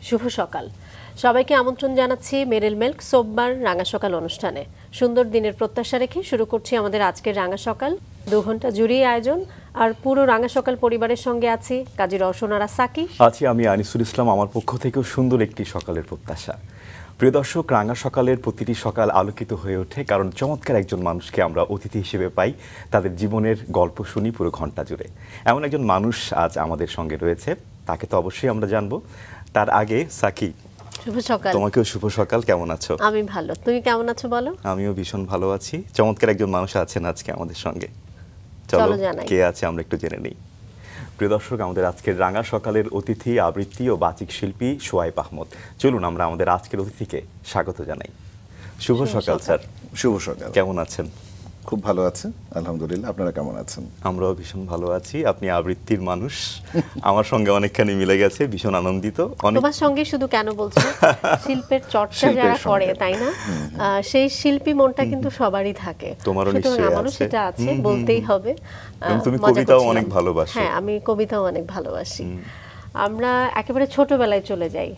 শুভ সকাল সবাইকে আমন্ত্রণ জানাচ্ছি মেরিল মিল্ক সোমবার রাঙা সকাল অনুষ্ঠানে। সুন্দর দিনের প্রত্যাশা রেখে শুরু করছি আমাদের আজকের রাঙা সকাল। 2 ঘন্টা জুড়ে আয়োজন আর পুরো রাঙা সকাল পরিবারের সঙ্গে আছি কাজী রওশনারা সাকি, আছি আমি আনিসুল ইসলাম। আমার পক্ষ থেকেও সুন্দর একটি সকালের প্রত্যাশা। প্রিয় দর্শক, রাঙা সকালের প্রতিটি সকাল আলোকিত হয়ে ওঠে কারণ চমৎকার একজন মানুষকে আমরা অতিথি হিসেবে পাই, তাদের জীবনের গল্প শুনি পুরো ঘন্টা জুড়ে। এমন একজন মানুষ আজ আমাদের সঙ্গে রয়েছে, তাকে তো অবশ্যই আমরা জানবো। তার আগে সাকি, শুভ সকাল। তোমাকেও শুভ সকাল। কেমন আছো? আমি ভালো, তুমি কেমন আছো বলো? আমিও ভীষণ ভালো আছি। চমৎকার একজন মানুষ আছেন আজকে আমাদের সঙ্গে, চলো কে আছে আমরা একটু জেনে নিই। প্রিয় দর্শক, আমাদের আজকের রাঙা সকালের অতিথি আবৃত্তি ও বাচিক শিল্পী সোয়াইব আহমদ। চলুন আমরা আমাদের আজকের অতিথিকে স্বাগত জানাই। শুভ সকাল স্যার। শুভ সকাল। কেমন আছেন? খুব ভালো আছে আলহামদুলিল্লাহ, আপনারা কেমন আছেন? আমরাও ভীষণ ভালো আছি। আপনি আবৃত্তির মানুষ, আমার সঙ্গে অনেকখানি মিলে গেছে, ভীষণ আনন্দিত। তোমার সঙ্গে শুধু কেন বলছো, শিল্পের চর্চা যারা করে তাই না, সেই শিল্পী মনটা কিন্তু সবারই থাকে। তোমারও নিশ্চয়ই আমারও সেটা আছে, বলতেই হবে। তুমি কবিতাও অনেক ভালোবাসো। হ্যাঁ, আমি কবিতাও অনেক ভালোবাসি। আমরা একেবারে ছোটবেলায় চলে যাই,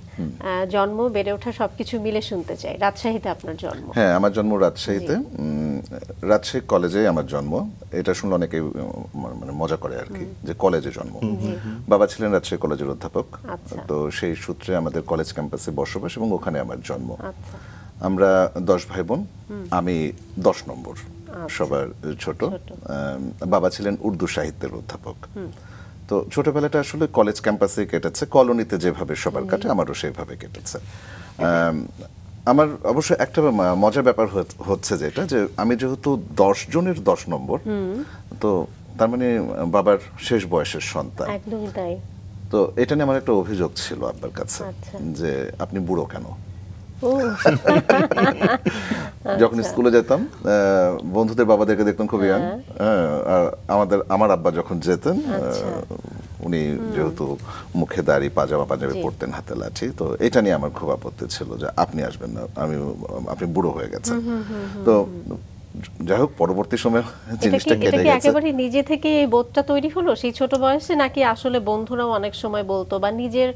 জন্ম বেড়ে ওঠা সবকিছু মিলে শুনতে চাই। রাজশাহীতে আপনার জন্ম? হ্যাঁ, আমার জন্ম রাজশাহীতে, রাজশাহী কলেজে আমার জন্ম। এটা শুনলে অনেকে মানে মজা করে আর কি, যে কলেজে জন্ম। বাবা ছিলেন রাজশাহী কলেজের অধ্যাপক, তো সেই সূত্রে আমাদের কলেজ ক্যাম্পাসে বসবাস এবং ওখানে আমার জন্ম। আমরা 10 ভাই বোন, আমি 10 নম্বর, সবার ছোট। বাবা ছিলেন উর্দু সাহিত্যের অধ্যাপক। তো ছোটবেলাটা আসলে কলেজ ক্যাম্পাসে কেটেছে, কলোনিতে যেভাবে সবার কাটে আমারও সেভাবে কেটেছে। আমার অবশ্য একটা মজার ব্যাপার হচ্ছে যেটা, যে আমি যেহেতু 10 জনের 10 নম্বর, তো তার মানে বাবার শেষ বয়সের সন্তান। একদমই তাই। তো এটা নিয়ে আমার একটা অভিযোগ ছিল আব্বার কাছে, যে আপনি বুড়ো কেন? যখন স্কুলে যেতাম, বন্ধুদের বাবাদেরকে দেখতাম খুবই ইয়াং, আর আমার আব্বা যখন যেতেন, উনি যেহেতু মুখে দাড়ি, পাঞ্জাবি পরতেন, হাতে লাঠি, তো এটা নিয়ে আমার খুব আপত্তি ছিল যে আপনি আসবেন না, আপনি বুড়ো হয়ে গেছেন। তো যাই হোক, পরবর্তী সময়ে জিনিসটা কেটে গেছে। একেবারে নিজে থেকে এই বোধটা তৈরি হলো সেই ছোট বয়সে, নাকি আসলে বন্ধুরাও অনেক সময় বলতো, বা নিজের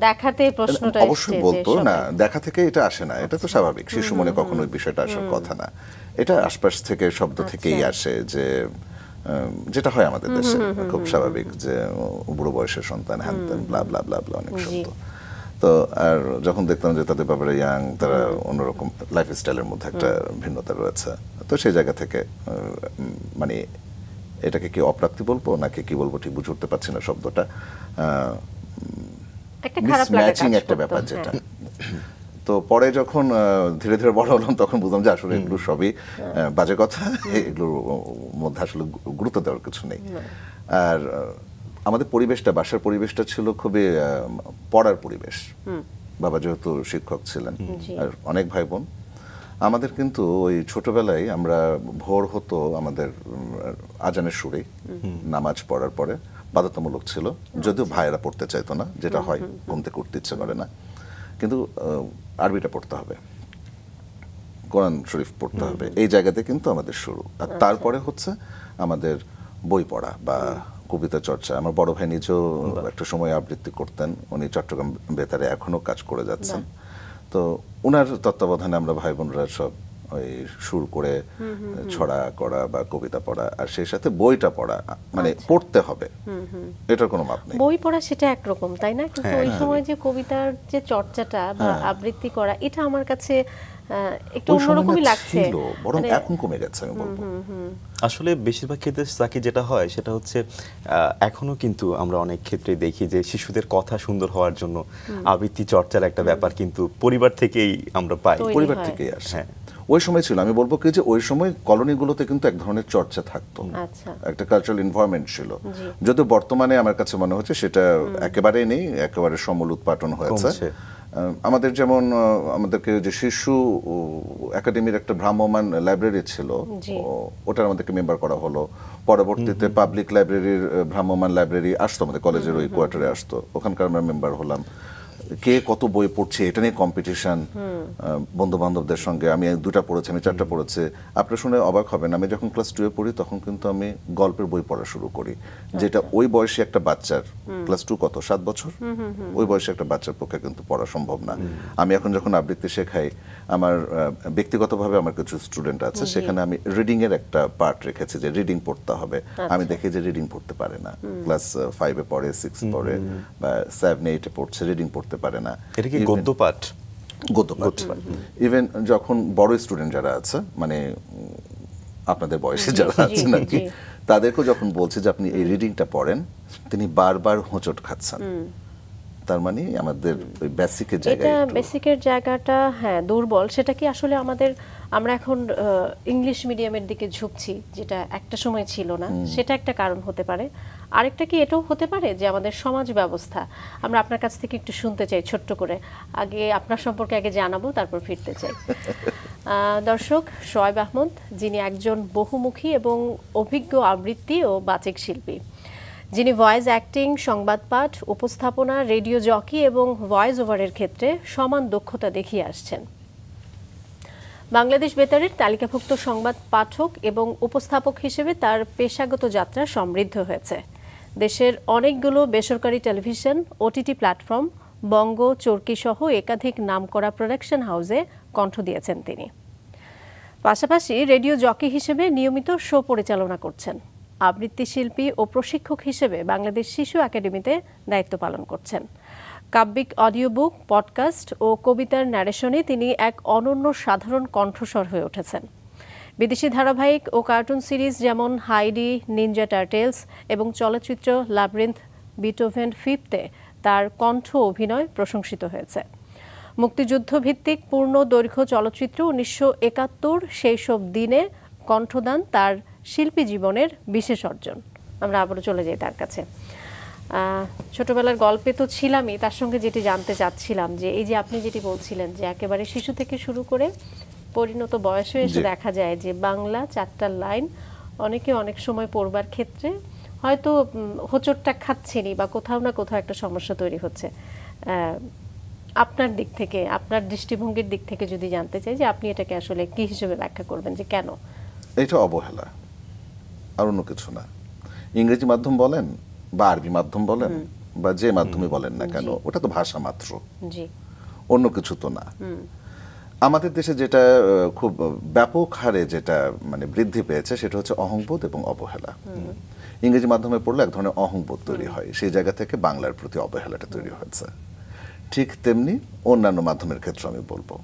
দেখাতে প্রশ্নটা অবশ্যই বলতো? না, দেখা থেকে এটা আসে না, এটা তো স্বাভাবিক। শিশু মনে কখনো ওই বিষয়টা আসার কথা না। এটা আশপাশ থেকে, শব্দ থেকেই আসে, যে যেটা হয় আমাদের দেশে, খুব স্বাভাবিক, যে বুড়ো বয়সের সন্তান, হ্যান ত্যান, ব্লা ব্লা ব্লা ব্লা, অনেক শব্দ। তো আর যখন দেখতাম যে তাদের বাবারা ইয়াং, তারা অন্যরকম লাইফ স্টাইলের মধ্যে একটা ভিন্নতা রয়েছে, তো সেই জায়গা থেকে মানে এটাকে কি অপ্রাপ্তি বলবো নাকি কি বলবো ঠিক বুঝে উঠতে পারছি না শব্দটা, মিসম্যাচিং একটা ব্যাপার যেটা। তো পরে যখন ধীরে ধীরে বড় হলাম, তখন বুঝলাম যে আসলে এগুলো সবই বাজে কথা, এগুলোর মধ্যে আসলে গুরুত্ব দেওয়ার কিছু নেই। আর আমাদের পরিবেশটা, বাসার পরিবেশটা ছিল খুবই পড়ার পরিবেশ। বাবা যেহেতু শিক্ষক ছিলেন, আর অনেক ভাই বোন। আমাদের কিন্তু ওই ছোটবেলায় আমরা ভোর হতো আমাদের আজানের সুরে, নামাজ পড়ার পরে বাধ্যতামূলক ছিল, যদিও ভাইয়েরা পড়তে চাইতো না, যেটা হয় ঘুম থেকে উঠতে ইচ্ছে করে না, কিন্তু আরবিটা পড়তে হবে, কোরআন শরীফ পড়তে হবে, এই জায়গাতে কিন্তু আমাদের শুরু। আর তারপরে হচ্ছে আমাদের বই পড়া বা কবিতা চর্চা। আমার বড় ভাই নিজেও একটা সময় আবৃত্তি করতেন, উনি চট্টগ্রাম বেতারে এখনো কাজ করে যাচ্ছেন। তো ওনার তত্ত্বাবধানে আমরা ভাই বোনরা সব ওই সুর করে ছড়া করা বা কবিতা পড়া, আর সেই সাথে বইটা পড়া, মানে পড়তে হবে, এটার কোনো মাপ নেই। বই পড়া সেটা একরকম, তাই না? কিন্তু ওই সময় যে কবিতার যে চর্চাটা বা আবৃত্তি করা, এটা আমার কাছে একটু অন্যরকমই লাগছে, বরং এখন কমে গেছে আমি বলবো। আসলে বেশিরভাগ ক্ষেত্রে সাকি যেটা হয় সেটা হচ্ছে, এখনো কিন্তু আমরা অনেক ক্ষেত্রে দেখি যে শিশুদের কথা সুন্দর হওয়ার জন্য আবৃত্তি চর্চার একটা ব্যাপার কিন্তু পরিবার থেকেই আমরা পাই, পরিবার থেকেই আসে। ওই সময় ছিল, আমি বলবো কি, যে ওই সময় কলোনিগুলোতে কিন্তু এক ধরনের চর্চা থাকতো, একটা কালচারাল এনভায়রনমেন্ট ছিল, যদিও বর্তমানে আমার কাছে মনে হচ্ছে সেটা একেবারেই নেই, একেবারে সমূল উৎপাটন হয়েছে। আমাদের যেমন আমাদেরকে যে শিশু একাডেমির একটা ভ্রাম্যমান লাইব্রেরি ছিল, ওটার আমাদেরকে মেম্বার করা হলো। পরবর্তীতে পাবলিক লাইব্রেরির ভ্রাম্যমান লাইব্রেরি আসতো, আমাদের কলেজের ওই কোয়ার্টারে আসতো, ওখানকার আমরা মেম্বার হলাম। কে কত বই পড়ছে এটা নিয়ে কম্পিটিশন, বন্ধু বান্ধবদের সঙ্গে আমি 2টা পড়েছি, আমি 4টা পড়েছি। আপনারা শুনে অবাক হবেন, আমি যখন ক্লাস 2 পড়ি তখন কিন্তু আমি গল্পের বই পড়া শুরু করি, যেটা ওই বয়সী একটা বাচ্চার, ক্লাস 2 কত 7 বছর, ওই বয়সী একটা বাচ্চার পক্ষে কিন্তু পড়া সম্ভব না। আমি এখন যখন আবৃত্তি শেখাই, আমার ব্যক্তিগতভাবে আমার কিছু স্টুডেন্ট আছে, সেখানে আমি রিডিং এর একটা পার্ট রেখেছি যে রিডিং পড়তে হবে। আমি দেখি যে রিডিং পড়তে পারে না, ক্লাস 5 পড়ে, 6 পড়ে বা 7 8 পড়ছে, রিডিং পড়তে পারে না। এটা কি গদ্যপাঠ? গদ্যপাঠ। ইভেন যখন বড় স্টুডেন্ট যারা আছে, মানে আপনাদের বয়সে যারা আছেন আর কি, তাদেরকেও যখন বলছে যে আপনি এই রিডিংটা পড়েন, তিনি বারবার হোঁচট খাচ্ছেন। তার মানে আমাদের ওই বেসিকের জায়গাটা, বেসিকের জায়গাটা হ্যাঁ দুর্বল। সেটা কি আসলে আমরা এখন ইংলিশ মিডিয়ামের দিকে ঝুঁকছি, যেটা একটা সময় ছিল না, সেটা একটা কারণ হতে পারে। আরেকটা কি এটাও হতে পারে যে আমাদের সমাজ ব্যবস্থা, আমরা আপনার কাছ থেকে একটু শুনতে চাই ছোট্ট করে, আগে আপনার সম্পর্কে আগে জানাবো, তারপর ফিরতে চাই। দর্শক, শোয়েব আহমদ, যিনি একজন বহুমুখী এবং অভিজ্ঞ আবৃত্তি ও বাচিক শিল্পী, যিনি ভয়েস অ্যাক্টিং, সংবাদ পাঠ, উপস্থাপনা, রেডিও জকি এবং ভয়েস ওভারের ক্ষেত্রে সমান দক্ষতা দেখিয়ে আসছেন। বাংলাদেশ বেতারের তালিকাভুক্ত সংবাদ পাঠক এবং উপস্থাপক হিসেবে তার পেশাগত যাত্রা সমৃদ্ধ হয়েছে। দেশের অনেকগুলো বেসরকারি টেলিভিশন, ওটিটি প্ল্যাটফর্ম, বঙ্গ, চরকি সহ একাধিক নামকরা প্রোডাকশন হাউসে কণ্ঠ দিয়েছেন তিনি। পাশাপাশি রেডিও জকি হিসেবে নিয়মিত শো পরিচালনা করছেন। আবৃত্তি শিল্পী ও প্রশিক্ষক হিসেবে বাংলাদেশ শিশু একাডেমিতে দায়িত্ব পালন করছেন। কাব্যিক অডিও বুক, পডকাস্ট ও কবিতার ন্যারেশনে তিনি এক অনন্য সাধারণ কণ্ঠস্বর হয়ে উঠেছেন। বিদেশি ধারাবাহিক ও কার্টুন সিরিজ যেমন হাইডি, নিনজা টার্টেলস এবং চলচ্চিত্র ল্যাবরিন্থ, বিটোভেন ফিফথে তার কণ্ঠ অভিনয় প্রশংসিত হয়েছে। মুক্তিযুদ্ধ ভিত্তিক পূর্ণ দৈর্ঘ্য চলচ্চিত্র 1971 সেই সব দিনে কণ্ঠদান তার শিল্পী জীবনের বিশেষ অর্জন। আমরা আবারও চলে যাই তার কাছে। ছোটবেলার গল্পে তো ছিলামই, তার সঙ্গে যেটি জানতে চাচ্ছিলাম যে এই যে আপনি যেটি বলছিলেন যে একেবারে শিশু থেকে শুরু করে পরিণত বয়সে এসে দেখা যায় যে বাংলা 4টা লাইন অনেকে অনেক সময় পড়বার ক্ষেত্রে হয়তো হোঁচটটা খাচ্ছেনি বা কোথাও না কোথাও একটা সমস্যা তৈরি হচ্ছে। আপনার দিক থেকে, আপনার দৃষ্টিভঙ্গির দিক থেকে যদি জানতে চাই যে আপনি এটাকে আসলে কি হিসেবে ব্যাখ্যা করবেন, যে কেন এটা অবহেলা আর অন্য কিছু না। ইংরেজি মাধ্যম বলেন বা আরবি মাধ্যম বলেন বা যে মাধ্যমে বলেন না কেন, ওটা তো ভাষা মাত্র, অন্য কিছু তো না। আমাদের দেশে যেটা খুব ব্যাপক হারে যেটা মানে বৃদ্ধি পেয়েছে সেটা হচ্ছে অহংবোধ এবং অবহেলা। ইংরেজি মাধ্যমে পড়লে এক ধরনের অহংবোধ তৈরি হয়, সেই জায়গা থেকে বাংলার প্রতি অবহেলাটা তৈরি হয়েছে। ঠিক তেমনি অন্যান্য মাধ্যমের ক্ষেত্রে আমি বলবো,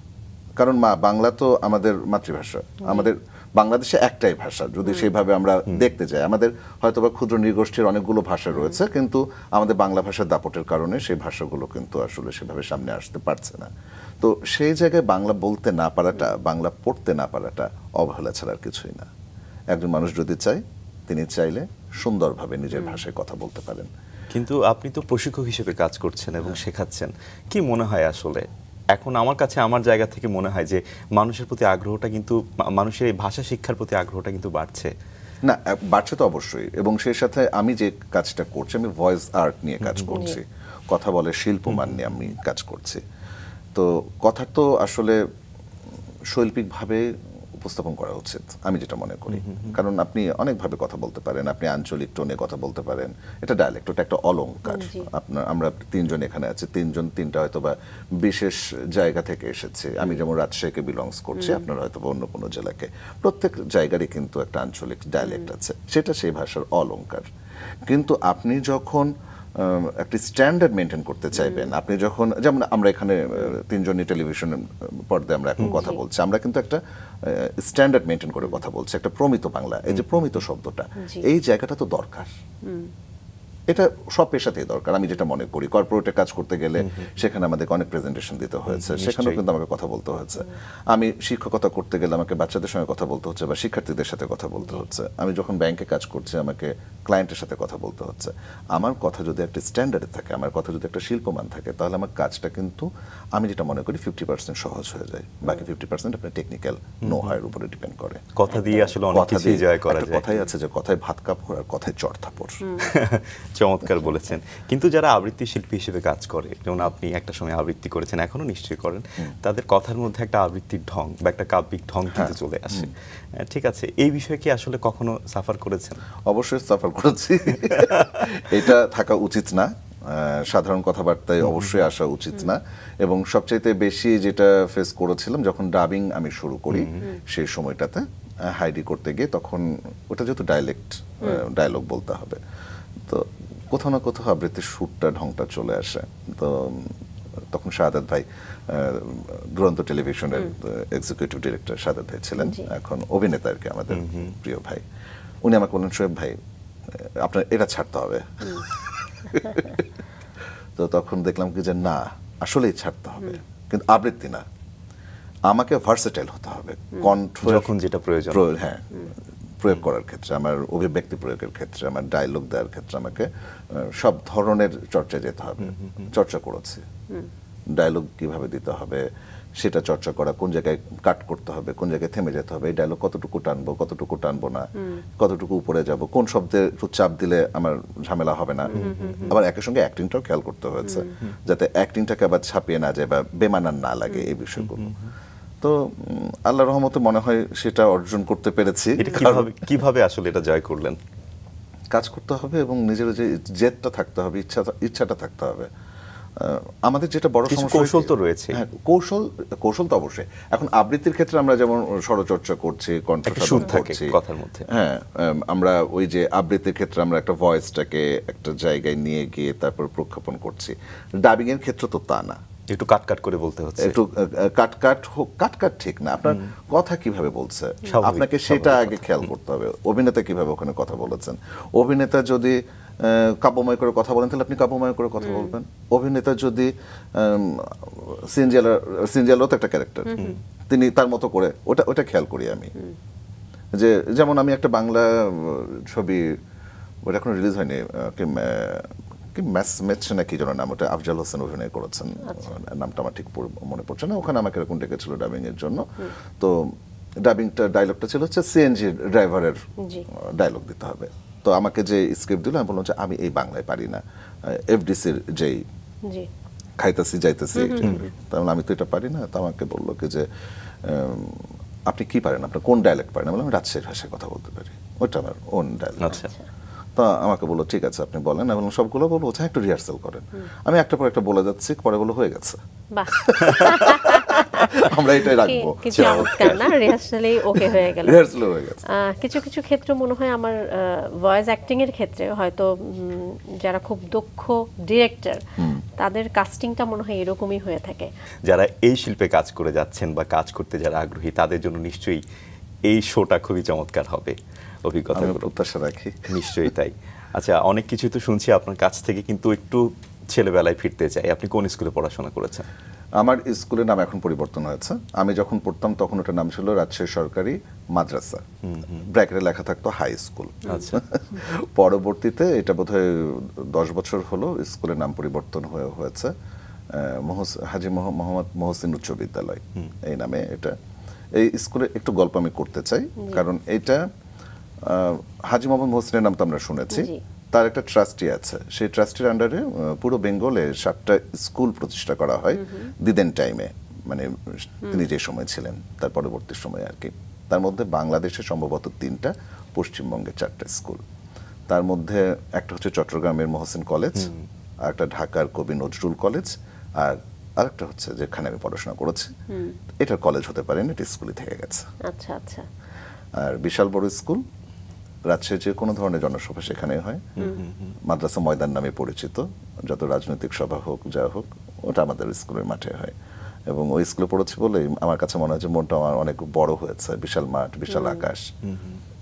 কারণ বাংলা তো আমাদের মাতৃভাষা, আমাদের বাংলাদেশে একটাই ভাষা। যদি সেইভাবে আমরা দেখতে যাই, আমাদের হয়তো বা ক্ষুদ্র নৃগোষ্ঠীর অনেকগুলো ভাষা রয়েছে, কিন্তু আমাদের বাংলা ভাষার দাপটের কারণে সেই ভাষাগুলো কিন্তু আসলে সেভাবে সামনে আসতে পারছে না। তো সেই জায়গায় বাংলা বলতে না পারাটা, বাংলা পড়তে না পারাটা অবহেলা ছাড়া আর কিছুই না। একজন মানুষ যদি চায়, তিনি চাইলে সুন্দরভাবে নিজের ভাষায় কথা বলতে পারেন। কিন্তু আপনি তো প্রশিক্ষক হিসেবে কাজ করছেন এবং শেখাচ্ছেন, কি মনে হয় আসলে এখন আমার কাছে, আমার জায়গা থেকে মনে হয় যে মানুষের প্রতি আগ্রহটা কিন্তু, মানুষের এই ভাষা শিক্ষার প্রতি আগ্রহটা কিন্তু বাড়ছে? না, বাড়ছে তো অবশ্যই। এবং সেই সাথে আমি যে কাজটা করছি, আমি ভয়েস আর্ট নিয়ে কাজ করছি, কথা বলে শিল্পমান নিয়ে আমি কাজ করছি। তো কথা তো আসলে শৈল্পিকভাবে উপস্থাপন করা উচিত, আমি যেটা মনে করি। কারণ আপনি অনেকভাবে কথা বলতে পারেন, আপনি আঞ্চলিক টোনে কথা বলতে পারেন, এটা ডায়ালেক্ট, ওটা একটা অলংকার। আমরা 3 জন এখানে আছি, 3 জন 3টা হয়তো বা বিশেষ জায়গা থেকে এসেছে। আমি যেমন রাজশাহীকে বিলংস করছি, আপনারা হয়তো বা অন্য কোনো জেলাকে। প্রত্যেক জায়গারই কিন্তু একটা আঞ্চলিক ডায়ালেক্ট আছে, সেটা সেই ভাষার অলংকার। কিন্তু আপনি যখন একটি স্ট্যান্ডার্ড মেনটেন করতে চাইবেন, আপনি যখন, যেমন আমরা এখানে 3 জনই টেলিভিশন পর্দায় আমরা এখন কথা বলছি, আমরা কিন্তু একটা স্ট্যান্ডার্ড মেনটেন করে কথা বলছি, একটা প্রমিত বাংলা। এই যে প্রমিত শব্দটা, এই জায়গাটা তো দরকার। এটা সব পেশাতেই দরকার, আমি যেটা মনে করি। কর্পোরেটে কাজ করতে গেলে সেখানে আমাদেরকে অনেক প্রেজেন্টেশন দিতে হয়েছে, সেখানেও কিন্তু আমাকে কথা বলতে হয়েছে। আমি শিক্ষকতা করতে গেলে আমাকে বাচ্চাদের সঙ্গে কথা বলতে হচ্ছে বা শিক্ষার্থীদের সাথে কথা বলতে হচ্ছে। আমি যখন ব্যাংকে কাজ করছি, আমাকে ক্লায়েন্টের সাথে কথা বলতে হচ্ছে। আমার কথা যদি একটা স্ট্যান্ডার্ডে থাকে, আমার কথা যদি একটা শিল্পমান থাকে, তাহলে আমার কাজটা কিন্তু আমি যেটা মনে করি 50% সহজ হয়ে যায়, বাকি 50% আপনার টেকনিক্যাল নো হায়ের উপরে ডিপেন্ড করে। কথা দিয়ে আসলে অনেক কিছুই জয় করা যায়। কথাই আছে যে কথায় ভাত কাপড় আর কথায় চড় থাপড়। চমৎকার বলেছেন। কিন্তু যারা আবৃত্তি শিল্পী হিসেবে কাজ করে, যেমন আপনি একটা সময় আবৃত্তি করেছেন, এখনো নিশ্চয়ই করেন, তাদের কথার মধ্যে একটা আবৃত্তির ঢং বা একটা কাব্যিক ঢং কিন্তু চলে আসে। ঠিক আছে, এই বিষয়ে কি আসলে কখনো সাফার করেছেন? অবশ্যই সাফার করেছি। এটা থাকা উচিত না, সাধারণ কথাবার্তায় অবশ্যই আসা উচিত না। এবং সবচাইতে বেশি যেটা ফেস করেছিলাম যখন ডাবিং আমি শুরু করি সেই সময়টাতে, হাইডি করতে গিয়ে, তখন ওটা যেহেতু ডায়লগ বলতে হবে, তো কোথাও না কোথাও আবৃত্তির সুরটা ঢংটা চলে আসে। তো তখন শাহাদাত ভাই, দুরন্ত টেলিভিশনের এক্সিকিউটিভ ডিরেক্টর শাহাদাত ভাই ছিলেন, এখন অভিনেতা আর কি, আমাদের প্রিয় ভাই। উনি আমাকে বললেন, শোয়েব ভাই আপনার এটা ছাড়তে হবে। তো তখন দেখলাম কি যে না, আসলেই ছাড়তে হবে, কিন্তু আবৃত্তি না, আমাকে ভার্সেটাইল হতে হবে, কণ্ঠ যখন যেটা প্রয়োজন, হ্যাঁ, প্রয়োগ করার ক্ষেত্রে, আমার অভিব্যক্তি প্রয়োগের ক্ষেত্রে, আমার ডায়লগ দেওয়ার ক্ষেত্রে আমাকে সব ধরনের চর্চা যেতে হবে। চর্চা করেছি, ডায়লগ কিভাবে দিতে হবে সেটা চর্চা করা, কোন জায়গায় কাট করতে হবে, কোন জায়গায় থেমে যেতে হবে, এই ডায়লগ কতটুকু টানবো, কতটুকু টানবো না, কতটুকু উপরে যাব, কোন শব্দে একটু চাপ দিলে আমার ঝামেলা হবে না। আবার একই সঙ্গে অ্যাক্টিংটাও খেয়াল করতে হয়েছে, যাতে অ্যাক্টিংটাকে আবার ছাপিয়ে না যায় বা বেমানান না লাগে এই বিষয়গুলো। তো আল্লাহর রহমতে মনে হয় সেটা অর্জন করতে পেরেছি। কিভাবে আসলে এটা জয় করলেন? কাজ করতে হবে এবং নিজের যে জেদটা থাকতে হবে, ইচ্ছাটা থাকতে হবে। আমাদের যেটা বড় সমস্যা, কৌশল তো রয়েছে। হ্যাঁ, কৌশল তো অবশ্যই। এখন আবৃত্তির ক্ষেত্রে আমরা যেমন স্বরচর্চা করছি, কণ্ঠসাধন করছি কথার মধ্যে, হ্যাঁ, আমরা ওই যে আবৃত্তির ক্ষেত্রে আমরা একটা ভয়েসটাকে একটা জায়গায় নিয়ে গিয়ে তারপর প্রক্ষেপণ করছি। ডাবিং এর ক্ষেত্রে তো তা না, একটু কাটকাট করে বলতে হচ্ছে, একটু কাটকাট ঠিক না, আপনার কথা কিভাবে বলছে আপনাকে সেটা আগে খেয়াল করতে হবে। অভিনেতা কিভাবে ওখানে কথা বলেছেন, অভিনেতা যদি কাব্যময় করে কথা বলেন তাহলে আপনি কাব্যময় করে কথা বলবেন। অভিনেতা যদি সিনজেলারও তো একটা ক্যারেক্টার, তিনি তার মতো করে ওটা খেয়াল করি আমি। যে যেমন আমি একটা বাংলা ছবি, ওটা এখনো রিলিজ হয়নি, নাকি যেন নাম, ওটা আফজাল হোসেন অভিনয় করেছেন, নামটা আমার ঠিক মনে পড়ছে না। ওখানে আমাকে এরকম ডেকেছিল ডাবিং এর জন্য। তো ডায়লগটা ছিল হচ্ছে সিএনজি ড্রাইভারের ডায়লগ দিতে হবে। তো আমাকে যে স্ক্রিপ্ট দিল, আমি বললাম যে আমি এই বাংলায় পারি না, এফডিসির যেই খাইতাছি যাইতেছি, তাহলে আমি তো এটা পারি না। তো আমাকে বললো কি যে আপনি কি পারেন, আপনার কোন ডায়লগ পারেন? আমি বললাম রাজশাহীর ভাষায় কথা বলতে পারি, ওইটা আমার ওন ডায়লগ। তা আমাকে বললো ঠিক আছে আপনি বলেন, এবং সবগুলো বলবো একটু রিহার্সাল করেন। আমি একটা পর একটা বলে যাচ্ছি, পরে বলে হয়ে গেছে, আমরা এটাই রাখবো। রিহার্সালেই ওকে হয়ে গেল। কিছু কিছু ক্ষেত্রে মনে হয় আমার ভয়েস অ্যাক্টিং এর ক্ষেত্রে হয়তো যারা খুব দক্ষ ডিরেক্টর, তাদের কাস্টিংটা মনে হয় এরকমই হয়ে থাকে। যারা এই শিল্পে কাজ করে যাচ্ছেন বা কাজ করতে যারা আগ্রহী, তাদের জন্য নিশ্চয়ই এই শোটা খুবই চমৎকার হবে, অভিজ্ঞতা প্রত্যাশা রাখি। নিশ্চয়ই তাই। আচ্ছা, অনেক কিছু তো শুনছি আপনার কাছ থেকে, কিন্তু একটু ছেলেবেলায় ফিরতে চাই। আপনি কোন স্কুলে পড়াশোনা করেছেন? আমার স্কুলের নাম এখন পরিবর্তন হয়েছে। আমি যখন পড়তাম তখন ওটার নাম ছিল রাজশাহী সরকারি মাদ্রাসা, ব্র্যাকেটে লেখা থাকতো হাই স্কুল। আচ্ছা, পরবর্তীতে এটা বোধহয় 10 বছর হলো স্কুলের নাম পরিবর্তন হয়েছে হাজী মোহাম্মদ মহসিন উচ্চ বিদ্যালয় এই নামে। এটা এই স্কুলে একটু গল্প আমি করতে চাই, কারণ এটা হাজী মোহাম্মদ মহসিনের নাম তো আমরা শুনেছি, তার একটা ট্রাস্টি আছে, সেই ট্রাস্টির আন্ডারে পুরো বেঙ্গলে 7টা স্কুল প্রতিষ্ঠা করা হয় দিদেন টাইমে, মানে তিনি যে সময় ছিলেন তার পরবর্তী সময়ে আর কি। তার মধ্যে বাংলাদেশে সম্ভবত 3টা, পশ্চিমবঙ্গে 4টা স্কুল। তার মধ্যে একটা হচ্ছে চট্টগ্রামের মহসিন কলেজ, আর একটা ঢাকার কবি নজরুল কলেজ, আর আরেকটা হচ্ছে যেখানে আমি পড়াশোনা করেছি, এটা কলেজ হতে পারেন, এটা স্কুলই থেকে গেছে। আচ্ছা আচ্ছা। আর বিশাল বড় স্কুল, রাজশাহী যে কোনো ধরনের জনসভা সেখানে হয়, মাদ্রাসা ময়দান নামে পরিচিত, যত রাজনৈতিক সভা হোক যা হোক ওটা আমাদের স্কুলের মাঠে হয়। এবং ওই স্কুলে পড়েছি বলেই আমার কাছে মনে হয় যে মনটা আমার অনেক বড় হয়েছে, বিশাল মাঠ, বিশাল আকাশ,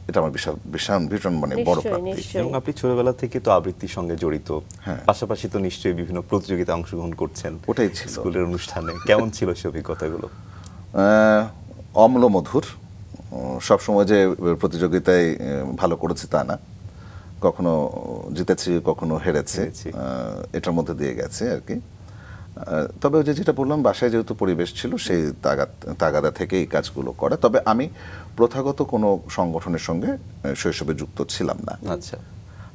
এটা আমার ভীষণ মানে বড় প্রাপ্তি। এবং আপনি ছোটবেলা থেকে তো আবৃত্তির সঙ্গে জড়িত, পাশাপাশি তো নিশ্চয়ই বিভিন্ন প্রতিযোগিতায় অংশগ্রহণ করছেন। ওটাই ছিল স্কুলের অনুষ্ঠানে। কেমন ছিল সেই অভিজ্ঞতাগুলো? অম্ল মধুর। সবসময় যে প্রতিযোগিতায় ভালো করেছি তা না, কখনো জিতেছি, কখনো হেরেছি, এটার মধ্যে দিয়ে গেছে আর কি। তবে ওই যেটা বললাম, বাসায় যেহেতু পরিবেশ ছিল, সেই তাগাদা থেকে এই কাজগুলো করা। তবে আমি প্রথাগত কোনো সংগঠনের সঙ্গে শৈশবে যুক্ত ছিলাম না। আচ্ছা,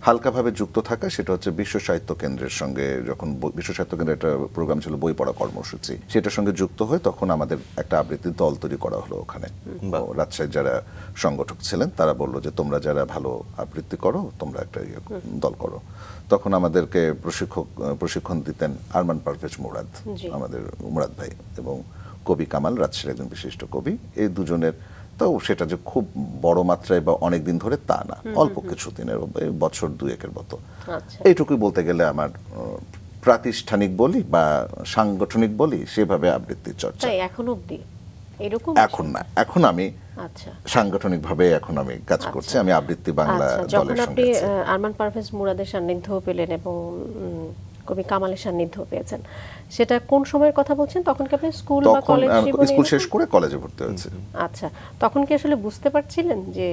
হালকাভাবে যুক্ত থাকা সেটা হচ্ছে বিশ্ব সাহিত্য কেন্দ্রের সঙ্গে, যখন বিশ্ব সাহিত্য কেন্দ্রের একটা প্রোগ্রাম ছিল বই পড়া কর্মসূচি, সেটার সঙ্গে যুক্ত হয়ে তখন আমাদের একটা আবৃত্তির দল তৈরি করা হলো ওখানে। রাজশাহীর যারা সংগঠক ছিলেন তারা বললো যে তোমরা যারা ভালো আবৃত্তি করো তোমরা একটা দল করো। তখন আমাদেরকে প্রশিক্ষণ দিতেন আরমান পারভেজ মুরাদ, আমাদের মুরাদ ভাই, এবং কবি কামাল, রাজশাহীর একজন বিশিষ্ট কবি। এই দুজনের, তো সেটা যে খুব বড় মাত্রায় বা অনেক দিন ধরে তা না, অল্প কিছু দিনের, বছর দুয়েকের মতো। এইটুকুই বলতে গেলে আমার প্রাতিষ্ঠানিক বলি বা সাংগঠনিক বলি সেভাবে আবৃত্তির চর্চা। এখন অবধি এরকম? এখন না, এখন আমি সাংগঠনিক ভাবে এখন আমি কাজ করছি। আমি আবৃত্তি বাংলা দলের সঙ্গে। আপনি আরমান পারভেজ মুরাদের সান্নিধ্য পেলেন এবং কবি কামালের সান্নিধ্য পেয়েছেন, সেটা কোন সময়ের কথা বলছেন? তখন কি আপনি স্কুল বা কলেজ জীবনে? স্কুল শেষ করে কলেজে ভর্তি হয়েছে। আচ্ছা, তখন কি আসলে বুঝতে পারছিলেন যে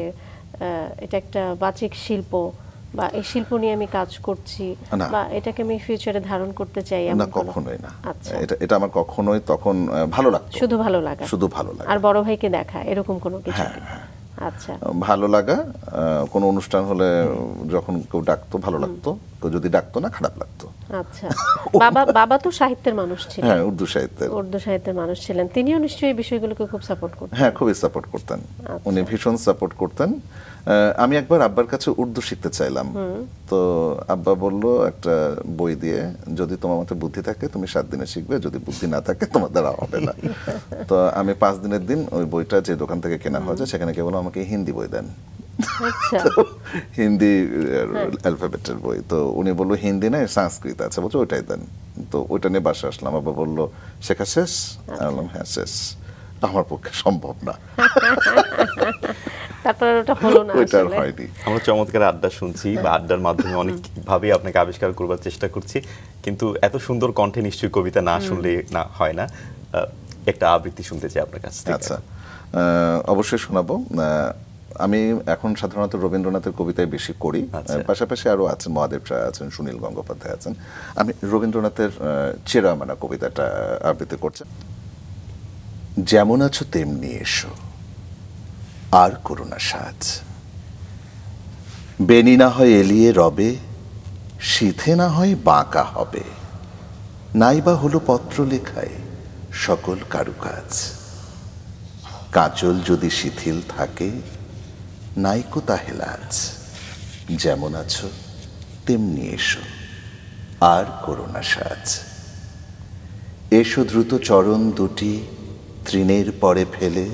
এটা একটা বাচিক শিল্প বা এই শিল্প নিয়ে আমি কাজ করছি বা এটাকে আমি ফিউচারে ধারণ করতে চাই? না, কখনোই না। এটা আমার কখনোই তখন ভালো লাগতো, শুধু ভালো লাগা, শুধু ভালো লাগা। আর বড় ভাইকে দেখা, এরকম কোনো কিছু? আচ্ছা, ভালো লাগা। কোনো অনুষ্ঠান হলে যখন কেউ ডাকতো ভালো লাগতো, কেউ যদি ডাকতো না খারাপ লাগতো। আচ্ছা, বাবা তো সাহিত্যের মানুষ ছিলেন। হ্যাঁ, উর্দু সাহিত্যের মানুষ ছিলেন। তিনিও নিশ্চয়ই এই বিষয়গুলোকে খুব সাপোর্ট করতেন। হ্যাঁ, খুবই সাপোর্ট করতেন। উনি ভীষণ সাপোর্ট করতেন। আমি একবার আব্বার কাছে উর্দু শিখতে চাইলাম, তো আব্বা বলল একটা বই দিয়ে, যদি তোমার মধ্যে বুদ্ধি থাকে তুমি 7 দিনে শিখবে, যদি বুদ্ধি না থাকে তোমার দ্বারা হবে না। তো আমি 5 দিনের দিন ওই বইটা যে দোকান থেকে কেনা হয়েছে সেখানে কেবল আমাকে হিন্দি বই দেন, হিন্দি অ্যালফাবেটের বই। তো উনি বললো হিন্দি না, সংস্কৃত আছে, বলছে ওইটাই দেন। তো ওইটা নিয়ে বাসা আসলাম। আব্বা বললো শেখা শেষ? আমি বললাম হ্যাঁ শেষ। আমার পক্ষে সম্ভব না। তারপর ওটা হলো না, আসলে হয়নি। আমরা চমৎকার আড্ডা শুনছি বা আড্ডার মাধ্যমে অনেকভাবে আপনাকে আবিষ্কার করবার চেষ্টা করছি, কিন্তু এত সুন্দর কণ্ঠে নিশ্চয়ই কবিতা না শুনলে না হয় না। একটা আবৃত্তি শুনতে চাই আপনার কাছ থেকে। আচ্ছা, অবশ্যই শোনাবো। আমি এখন সাধারণত রবীন্দ্রনাথের কবিতায় বেশি করি, পাশাপাশি আরো আছেন, মহাদেব রায় আছেন, সুনীল গঙ্গোপাধ্যায় আছেন। আমি রবীন্দ্রনাথের চেরামানা কবিতাটা আবৃত্তি করছি। যেমন আছো তেমনি এসো, আর করো না সাজ, বেনি না হয় এলিয়ে রবে, শীতে না হয় বাঁকা হবে, নাইবা হলো পত্র লেখায় সকল কারুকাজ, কাঁচল যদি শিথিল থাকে নাইকো তাহে লাজ, যেমন আছো তেমনি এসো, আর করো না সাজ, এসো দ্রুত চরণ দুটি তৃণের পরে ফেলে,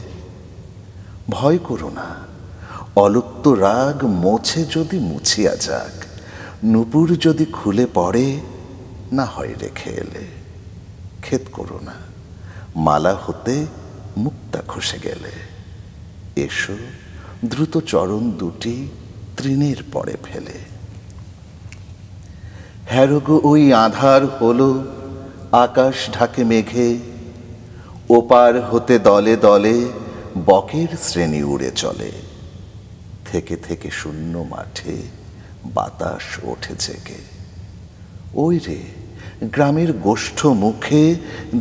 ভয় করো না অলুপ্ত রাগ মোছে যদি মুছিয়া যাক, নূপুর যদি খুলে পড়ে না হয় রেখে এলে, খেদ করো না মালা হতে মুক্তা খসে গেলে, এসো দ্রুত চরণ দুটি তৃণের পরে ফেলে। হ্যারোগো ওই আধার হলো আকাশ ঢাকে মেঘে, ওপার হতে দলে দলে বকের শ্রেণী উড়ে চলে, থেকে থেকে শূন্য মাঠে বাতাস ওঠে জেগে, ওই রে গ্রামের গোষ্ঠ মুখে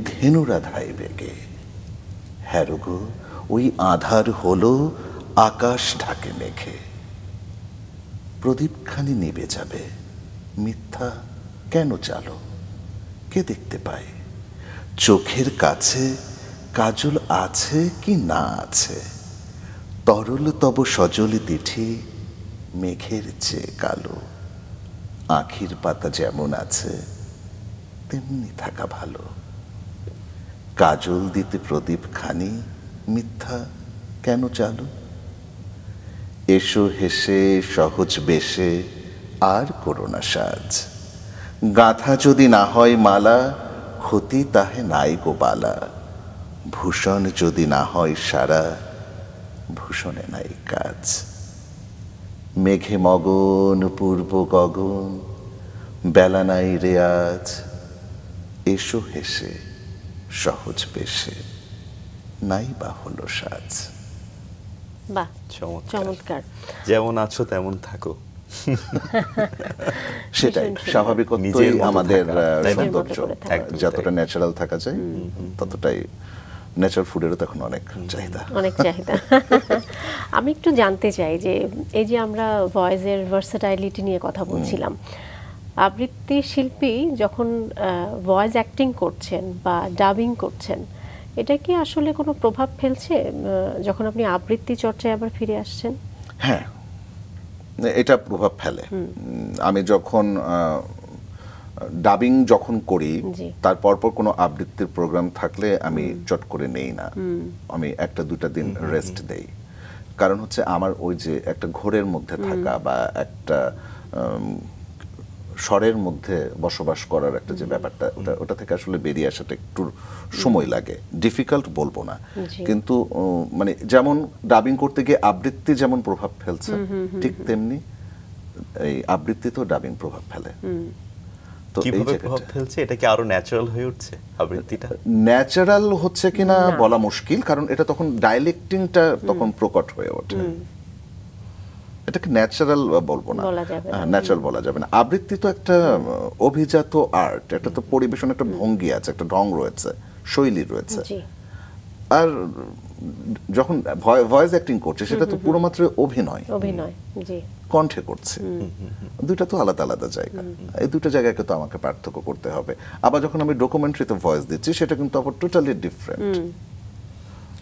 ধেনুরা ধাই বেগে, হ্যারোগো ওই আধার হলো আকাশ ঢাকে মেঘে, প্রদীপখানি নিবে যাবে মিথ্যা কেন চালো, কে দেখতে পায় চোখের কাছে কাজল আছে কি না আছে, তরল তব সজল দিঠি মেঘের চেয়ে কালো, আখির পাতা যেমন আছে তেমনি থাকা ভালো, কাজল দিতে প্রদীপ খানি মিথ্যা কেন চালো, এসো হেসে সহজ বেশে আর করো না সাজ, গাঁথা যদি না হয় মালা ক্ষতি তাহে নাই গো বালা, ভূষণ যদি না হয় সারা ভূষণে নাই কাজ, মেঘে মগন পূর্ব গগন বেলা নাই রে আজ, এসো হেসে সহজ বেশে নাই বা হলো সাজ। বাহ, চমৎকার। যেমন আছো তেমন থাকো, সেটাই স্বাভাবিকত্বই আমাদের সৌন্দর্য, যতটা ন্যাচারাল থাকা যায় ততটাই। ন্যাচারাল ফুডেরও তখন অনেক চাহিদা, অনেক চাহিদা। আমি একটু জানতে চাই যে এই যে আমরা ভয়েসের ভার্সেটাইলিটি নিয়ে কথা বলছিলাম, আবৃত্তি শিল্পী যখন ভয়েস অ্যাক্টিং করছেন বা ডাবিং করছেন, এটা কি আসলে কোনো প্রভাব ফেলছে যখন আপনি আবৃত্তি চর্চায় আবার ফিরে আসছেন? হ্যাঁ, এটা প্রভাব ফেলে। আমি যখন ডাবিং যখন করি, তার পরপর কোনো আবৃত্তির প্রোগ্রাম থাকলে আমি চট করে নেই না, আমি 1-2 দিন রেস্ট দেই। কারণ হচ্ছে আমার ওই যে একটা ঘোরের মধ্যে থাকা বা একটা স্বরের মধ্যে বসবাস করার একটা যে ব্যাপারটা, ওটা থেকে আসলে বেরিয়ে আসাটা একটু সময় লাগে। ডিফিকাল্ট বলবো না, কিন্তু মানে যেমন ডাবিং করতে গিয়ে আবৃত্তি যেমন প্রভাব ফেলছে, ঠিক তেমনি এই আবৃত্তিতেও ডাবিং প্রভাব ফেলে। তো কিভাবে প্রভাব ফেলছে? এটা কি আরো ন্যাচারাল হয়ে উঠছে আবৃত্তিটা? ন্যাচারাল হচ্ছে কিনা বলা মুশকিল, কারণ এটা তখন ডাইলেক্টিংটা তখন প্রকট হয়ে ওঠে। এটাকে ন্যাচারাল বলবো না, ন্যাচারাল বলা যাবে না। আবৃত্তি তো একটা অভিজাত আর্ট, এটা তো পরিবেশন, একটা ভঙ্গি আছে, একটা ঢং রয়েছে, শৈলী রয়েছে। আর যখন ভয়েস অ্যাক্টিং করছে সেটা তো পুরো মাত্র অভিনয়, কণ্ঠে করছে। দুইটা তো আলাদা আলাদা জায়গা, এই দুটো জায়গাকে তো আমাকে পার্থক্য করতে হবে। আবার যখন আমি ডকুমেন্টারিতে ভয়েস দিচ্ছি সেটা কিন্তু আবার টোটালি ডিফারেন্ট,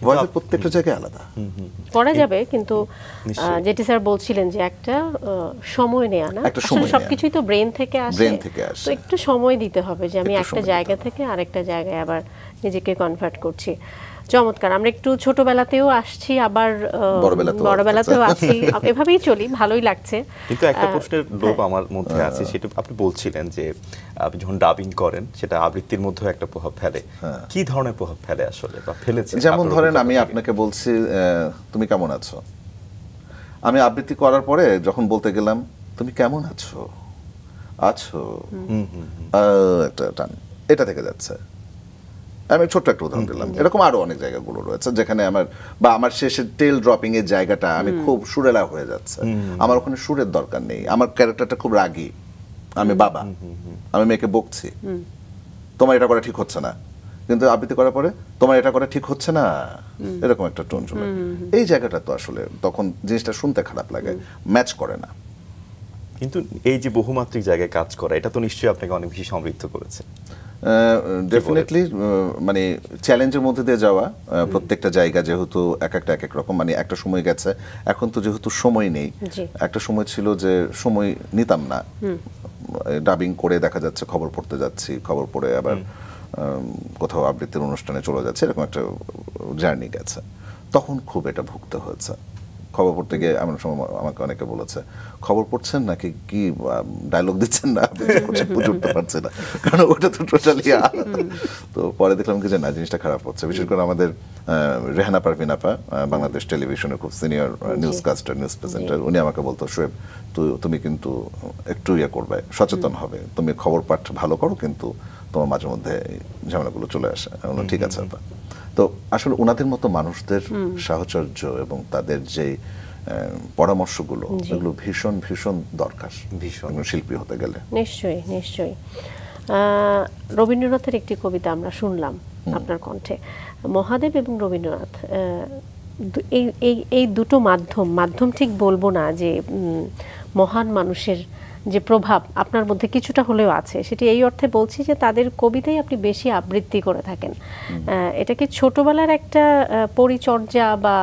ভয়েসের প্রত্যেকটা জায়গায় আলাদা করা যাবে। কিন্তু যেটি স্যার বলছিলেন যে একটা সময় নেয়া না, আসলে সবকিছুই তো ব্রেন থেকে আসে, তো একটু সময় দিতে হবে যে আমি একটা জায়গা থেকে আরেকটা জায়গায় আবার নিজেকে কনভার্ট করছি। চমৎকার। আমরা একটু ছোটবেলাতেও আসছি, আবার বড়বেলাতেও আছি, এভাবেই চলি, ভালোই লাগছে। কিন্তু একটা প্রশ্নের লোভ আমার মধ্যে আছে, সেটা আপনি বলছিলেন যে আপনি যখন ডাবিং করেন সেটা আবৃত্তির মধ্যে একটা প্রভাব ফেলে। কি ধরনের প্রভাব ফেলে আসলে বা ফেলেছে? যেমন ধরেন আমি আপনাকে বলছি তুমি কেমন আছো, আমি আবৃত্তি করার পরে যখন বলতে গেলাম তুমি কেমন আছো, আছো একটা টান এটা থেকে যাচ্ছে। আমি ছোট্ট একটা উদাহরণ দিলাম, এরকম আরো অনেক জায়গাগুলো রয়েছে যেখানে আমার শেষের টেল ড্রপিং এর জায়গাটা আমি খুব সুরেলা হয়ে যাচ্ছে, আমার ওখানে সুরের দরকার নেই। আমার ক্যারেক্টারটা খুব রাগী, আমি বাবা, আমি মেয়েকে বকছি, তোমার এটা করা ঠিক হচ্ছে না, কিন্তু আবৃত্তি করার পরে তোমার এটা করা ঠিক হচ্ছে না, এরকম একটা টোন চলে। এই জায়গাটা তো আসলে তখন জিনিসটা শুনতে খারাপ লাগে, ম্যাচ করে না। কিন্তু এই যে বহুমাত্রিক জায়গায় কাজ করা, এটা তো নিশ্চয়ই আপনাকে অনেক বেশি সমৃদ্ধ করেছে। ডেফিনেটলি, মানে চ্যালেঞ্জের মধ্যে দিয়ে যাওয়া, প্রত্যেকটা জায়গা যেহেতু এক এক রকম, মানে একটা সময় গেছে, এখন তো যেহেতু সময় নেই, একটা সময় ছিল যে সময় নিতাম না, ডাবিং করে দেখা যাচ্ছে খবর পড়তে যাচ্ছি, খবর পড়ে আবার কোথাও আবৃত্তির অনুষ্ঠানে চলে যাচ্ছে, এরকম একটা জার্নি গেছে। তখন খুব এটা ভুগতে হয়েছে। খবর পড়তে গিয়ে এমন সময় আমাকে অনেকে বলেছে খবর পড়ছেন নাকি, কি ডায়লগ দিচ্ছেন না, বুঝে উঠতে পারছে না, কারণ ওটা তো টোটালি আলাদা। তো পরে দেখলাম কি যে না, জিনিসটা খারাপ হচ্ছে। বিশেষ করে আমাদের রেহানা পারভিন আপা, বাংলাদেশ টেলিভিশনের খুব senior news custard, news presenter, উনি আমাকে বলতো শোয়েব তুমি কিন্তু একটু করবে, সচেতন হবে, তুমি খবর পাঠ ভালো করো, কিন্তু তোমার মাঝে মধ্যে ঝামেলাগুলো চলে আসে। ঠিক আছে আপা। তো আসলে ওনাদের মতো মানুষদের সাহচর্য এবং তাদের যে পরামর্শগুলো, এগুলো ভীষণ ভীষণ দরকার ভীষণ শিল্পী হতে গেলে। নিশ্চয়ই নিশ্চয়ই। রবীন্দ্রনাথের একটি কবিতা আমরা শুনলাম আপনার কণ্ঠে, মহাদেব এবং রবীন্দ্রনাথ, এই দুটো মাধ্যম ঠিক বলবো না, যে মহান মানুষের যে প্রভাব আপনার মধ্যে কিছুটা হলেও আছে, সেটি এই অর্থে বলছি যে তাদের কবিতাই আপনি বেশি আবৃত্তি করে থাকেন। এটা কি ছোটবেলার একটা পরিচর্যা বা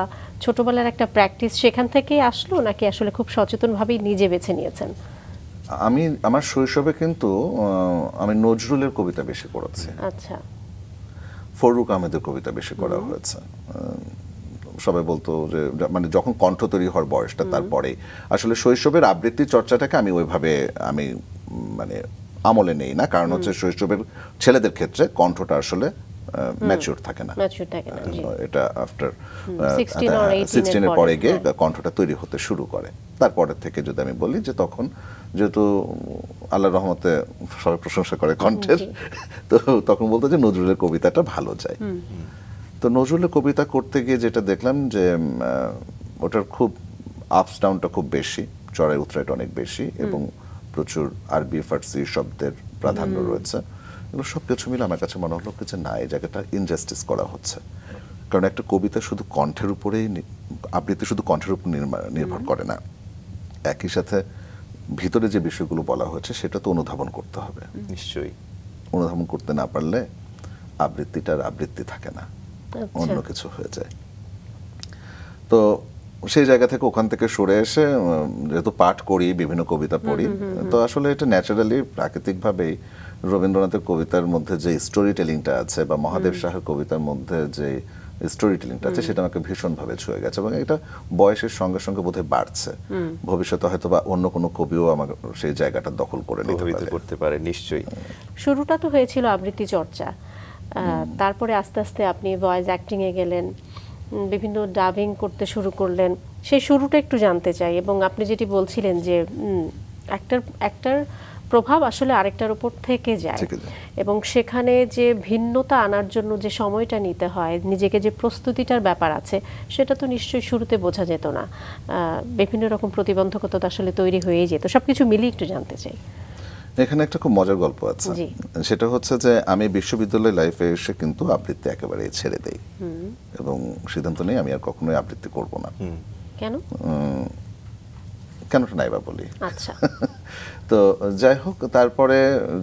ছোটবেলার একটা প্র্যাকটিস সেখান থেকেই আসলো, নাকি আসলে খুব সচেতনভাবেই নিজে বেছে নিয়েছেন? আমি আমার শৈশবে কিন্তু আমি নজরুলের কবিতা বেশি পড়েছি। আচ্ছা। ফররুখ আহমেদের কবিতা বেশি করা হয়েছে। সবাই বলতো যে মানে যখন কণ্ঠ তৈরি হওয়ার বয়সটা, তারপরে আসলে শৈশবের আবৃত্তি চর্চাটাকে আমি ওইভাবে আমি মানে আমলে নেই না, কারণ হচ্ছে শৈশবের ছেলেদের ক্ষেত্রে কণ্ঠটা আসলে ম্যাচিউর থাকে না, এটা আফটার 16 এর পরে গিয়ে কণ্ঠটা তৈরি হতে শুরু করে। তারপরের থেকে যদি আমি বলি যে তখন যেহেতু আল্লাহর রহমতে সবাই প্রশংসা করে কণ্ঠের, তো তখন বলতো যে নজরুলের কবিতাটা ভালো যায়। তো নজরুলের কবিতা করতে গিয়ে যেটা দেখলাম যে ওটার খুব আপস ডাউনটা খুব বেশি, চড়াই উতরাইটা অনেক বেশি এবং প্রচুর আরবি ফার্সি শব্দের প্রাধান্য রয়েছে। এগুলো সব কিছু মিলে আমার কাছে মনে হলো যে না, এই জায়গাটা ইনজাস্টিস করা হচ্ছে। কারণ একটা কবিতা শুধু কণ্ঠের উপরেই, আবৃত্তি শুধু কণ্ঠের উপর নির্ভর করে না, একই সাথে ভিতরে যে বিষয়গুলো বলা হয়েছে সেটা তো অনুধাবন করতে হবে। নিশ্চয়ই অনুধাবন করতে না পারলে আবৃত্তিটার আবৃত্তি থাকে না, অন্য কিছু হয়ে যায়। তো সেই জায়গা থেকে, ওখান থেকে সরে এসে, যেহেতু পাঠ করি, বিভিন্ন কবিতা পড়ি, তো আসলে এটা ন্যাচারালি প্রাকৃতিকভাবেই রবীন্দ্রনাথের কবিতার মধ্যে যে স্টোরি টেলিংটা আছে বা মহাদেব শাহের কবিতার মধ্যে যে স্টোরি টেলিংটা আছে সেটা আমাকে ভীষণভাবে ছুঁয়ে গেছে এবং এটা বয়সের সঙ্গে সঙ্গে বোধহয় বাড়ছে। ভবিষ্যতে হয়তো বা অন্য কোনো কবিও আমার সেই জায়গাটা দখল করে করতে পারে। নিশ্চয়ই শুরুটা তো হয়েছিল আবৃত্তি চর্চা, তারপরে আস্তে আস্তে আপনি ভয়েস অ্যাক্টিং এ গেলেন, বিভিন্ন ডাবিং করতে শুরু করলেন। সেই শুরুটা একটু জানতে চাই। এবং আপনি যেটি বলছিলেন যে একটার প্রভাব আসলে আরেকটার উপর থেকে যায় এবং সেখানে যে ভিন্নতা আনার জন্য যে সময়টা নিতে হয়, নিজেকে যে প্রস্তুতিটার ব্যাপার আছে, সেটা তো নিশ্চয়ই শুরুতে বোঝা যেত না। বিভিন্ন রকম প্রতিবন্ধকতা তো আসলে তৈরি হয়েই যেত। সবকিছু মিলিয়ে একটু জানতে চাই। এখানে একটা খুব মজার গল্প আছে। সেটা হচ্ছে যে আমি বিশ্ববিদ্যালয় লাইফে এসে কিন্তু আবৃত্তি একেবারে ছেড়ে দেই এবং সিদ্ধান্ত নেই আমি আর কখনোই আবৃত্তি করব না। কেন? কেনটা নাইবা বলি। আচ্ছা। তো যাই হোক, তারপরে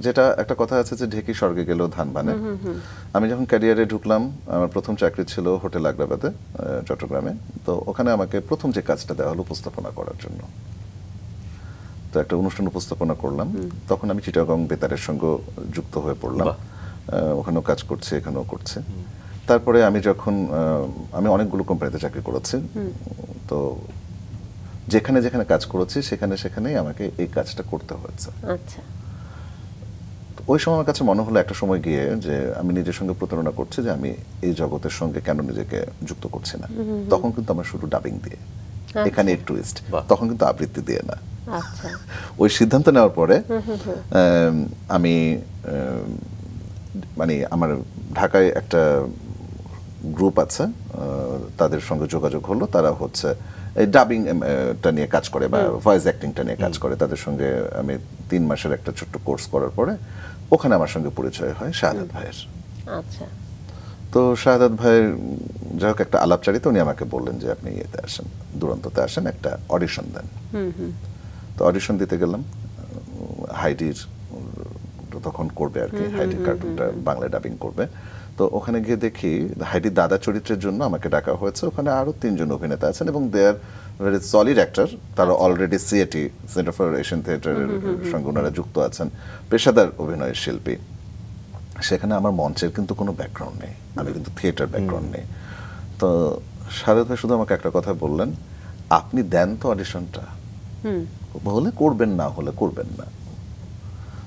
যেটা একটা কথা আছে যে ঢেকি স্বর্গে গেলেও ধান বানে। আমি যখন ক্যারিয়ারে ঢুকলাম, আমার প্রথম চাকরি ছিল হোটেল আগ্রাবাদে, চট্টগ্রামে। তো ওখানে আমাকে প্রথম যে কাজটা দেওয়া হলো উপস্থাপনা করার জন্য। তো একটা অনুষ্ঠান উপস্থাপনা করলাম। তখন আমি চিটাগং বেতারের সঙ্গে যুক্ত হয়ে পড়লাম। ওখানেও কাজ করছি, এখানেও করছি। তারপরে আমি যখন আমি অনেকগুলো কোম্পানিতে চাকরি করেছি, তো যেখানে যেখানে কাজ করেছি সেখানেই আমাকে এই কাজটা করতে হয়েছে। আচ্ছা। ওই সময় আমার কাছে মনে হলো একটা সময় গিয়ে যে আমি নিজের সঙ্গে প্রতারণা করছি, যে আমি এই জগতের সঙ্গে কেন নিজেকে যুক্ত করছি না। তখন কিন্তু আমার শুধু ডাবিং দিয়ে, এখানে টুইস্ট, তখন কিন্তু আবৃত্তি দিয়ে না। আচ্ছা। ওই সিদ্ধান্ত নেওয়ার পরে আমি মানে আমার ঢাকায় একটা গ্রুপ আছে, তাদের সঙ্গে যোগাযোগ হলো। তারা হচ্ছে এই ডাবিংটা নিয়ে কাজ করে বা ভয়েস অ্যাক্টিংটা নিয়ে কাজ করে। তাদের সঙ্গে আমি 3 মাসের একটা ছোট্ট কোর্স করার পরে ওখানে আমার সঙ্গে পরিচয় হয় শাহাদাত ভাইয়ের। আচ্ছা। তো শাহাদাত ভাইয়ের যাই হোক একটা আলাপচারিতা, উনি আমাকে বললেন যে আপনি ইয়েতে আসেন, দুরন্ততে আসেন, একটা অডিশন দেন। তো অডিশন দিতে গেলাম। হাইডির তখন করবে আর কি, হাইডির কার্টুনটা বাংলায় ডাবিং করবে। তো ওখানে গিয়ে দেখি হাইডির দাদা চরিত্রের জন্য আমাকে ডাকা হয়েছে। ওখানে আরো 3 জন অভিনেতা আছেন এবং দে আর ভেরি সলিড অ্যাক্টর। তারা already CAT, centre for Asian থিয়েটারের সঙ্গে ওনারা যুক্ত আছেন, পেশাদার অভিনয়ের শিল্পী। সেখানে আমার মঞ্চের কিন্তু কোনো ব্যাকগ্রাউন্ড নেই, আমি কিন্তু থিয়েটার ব্যাকগ্রাউন্ড নেই। তো শাহাদাত ভাই শুধু আমাকে একটা কথা বললেন, আপনি দেন তো অডিশনটা, হলে করবেন, না হলে করবেন না।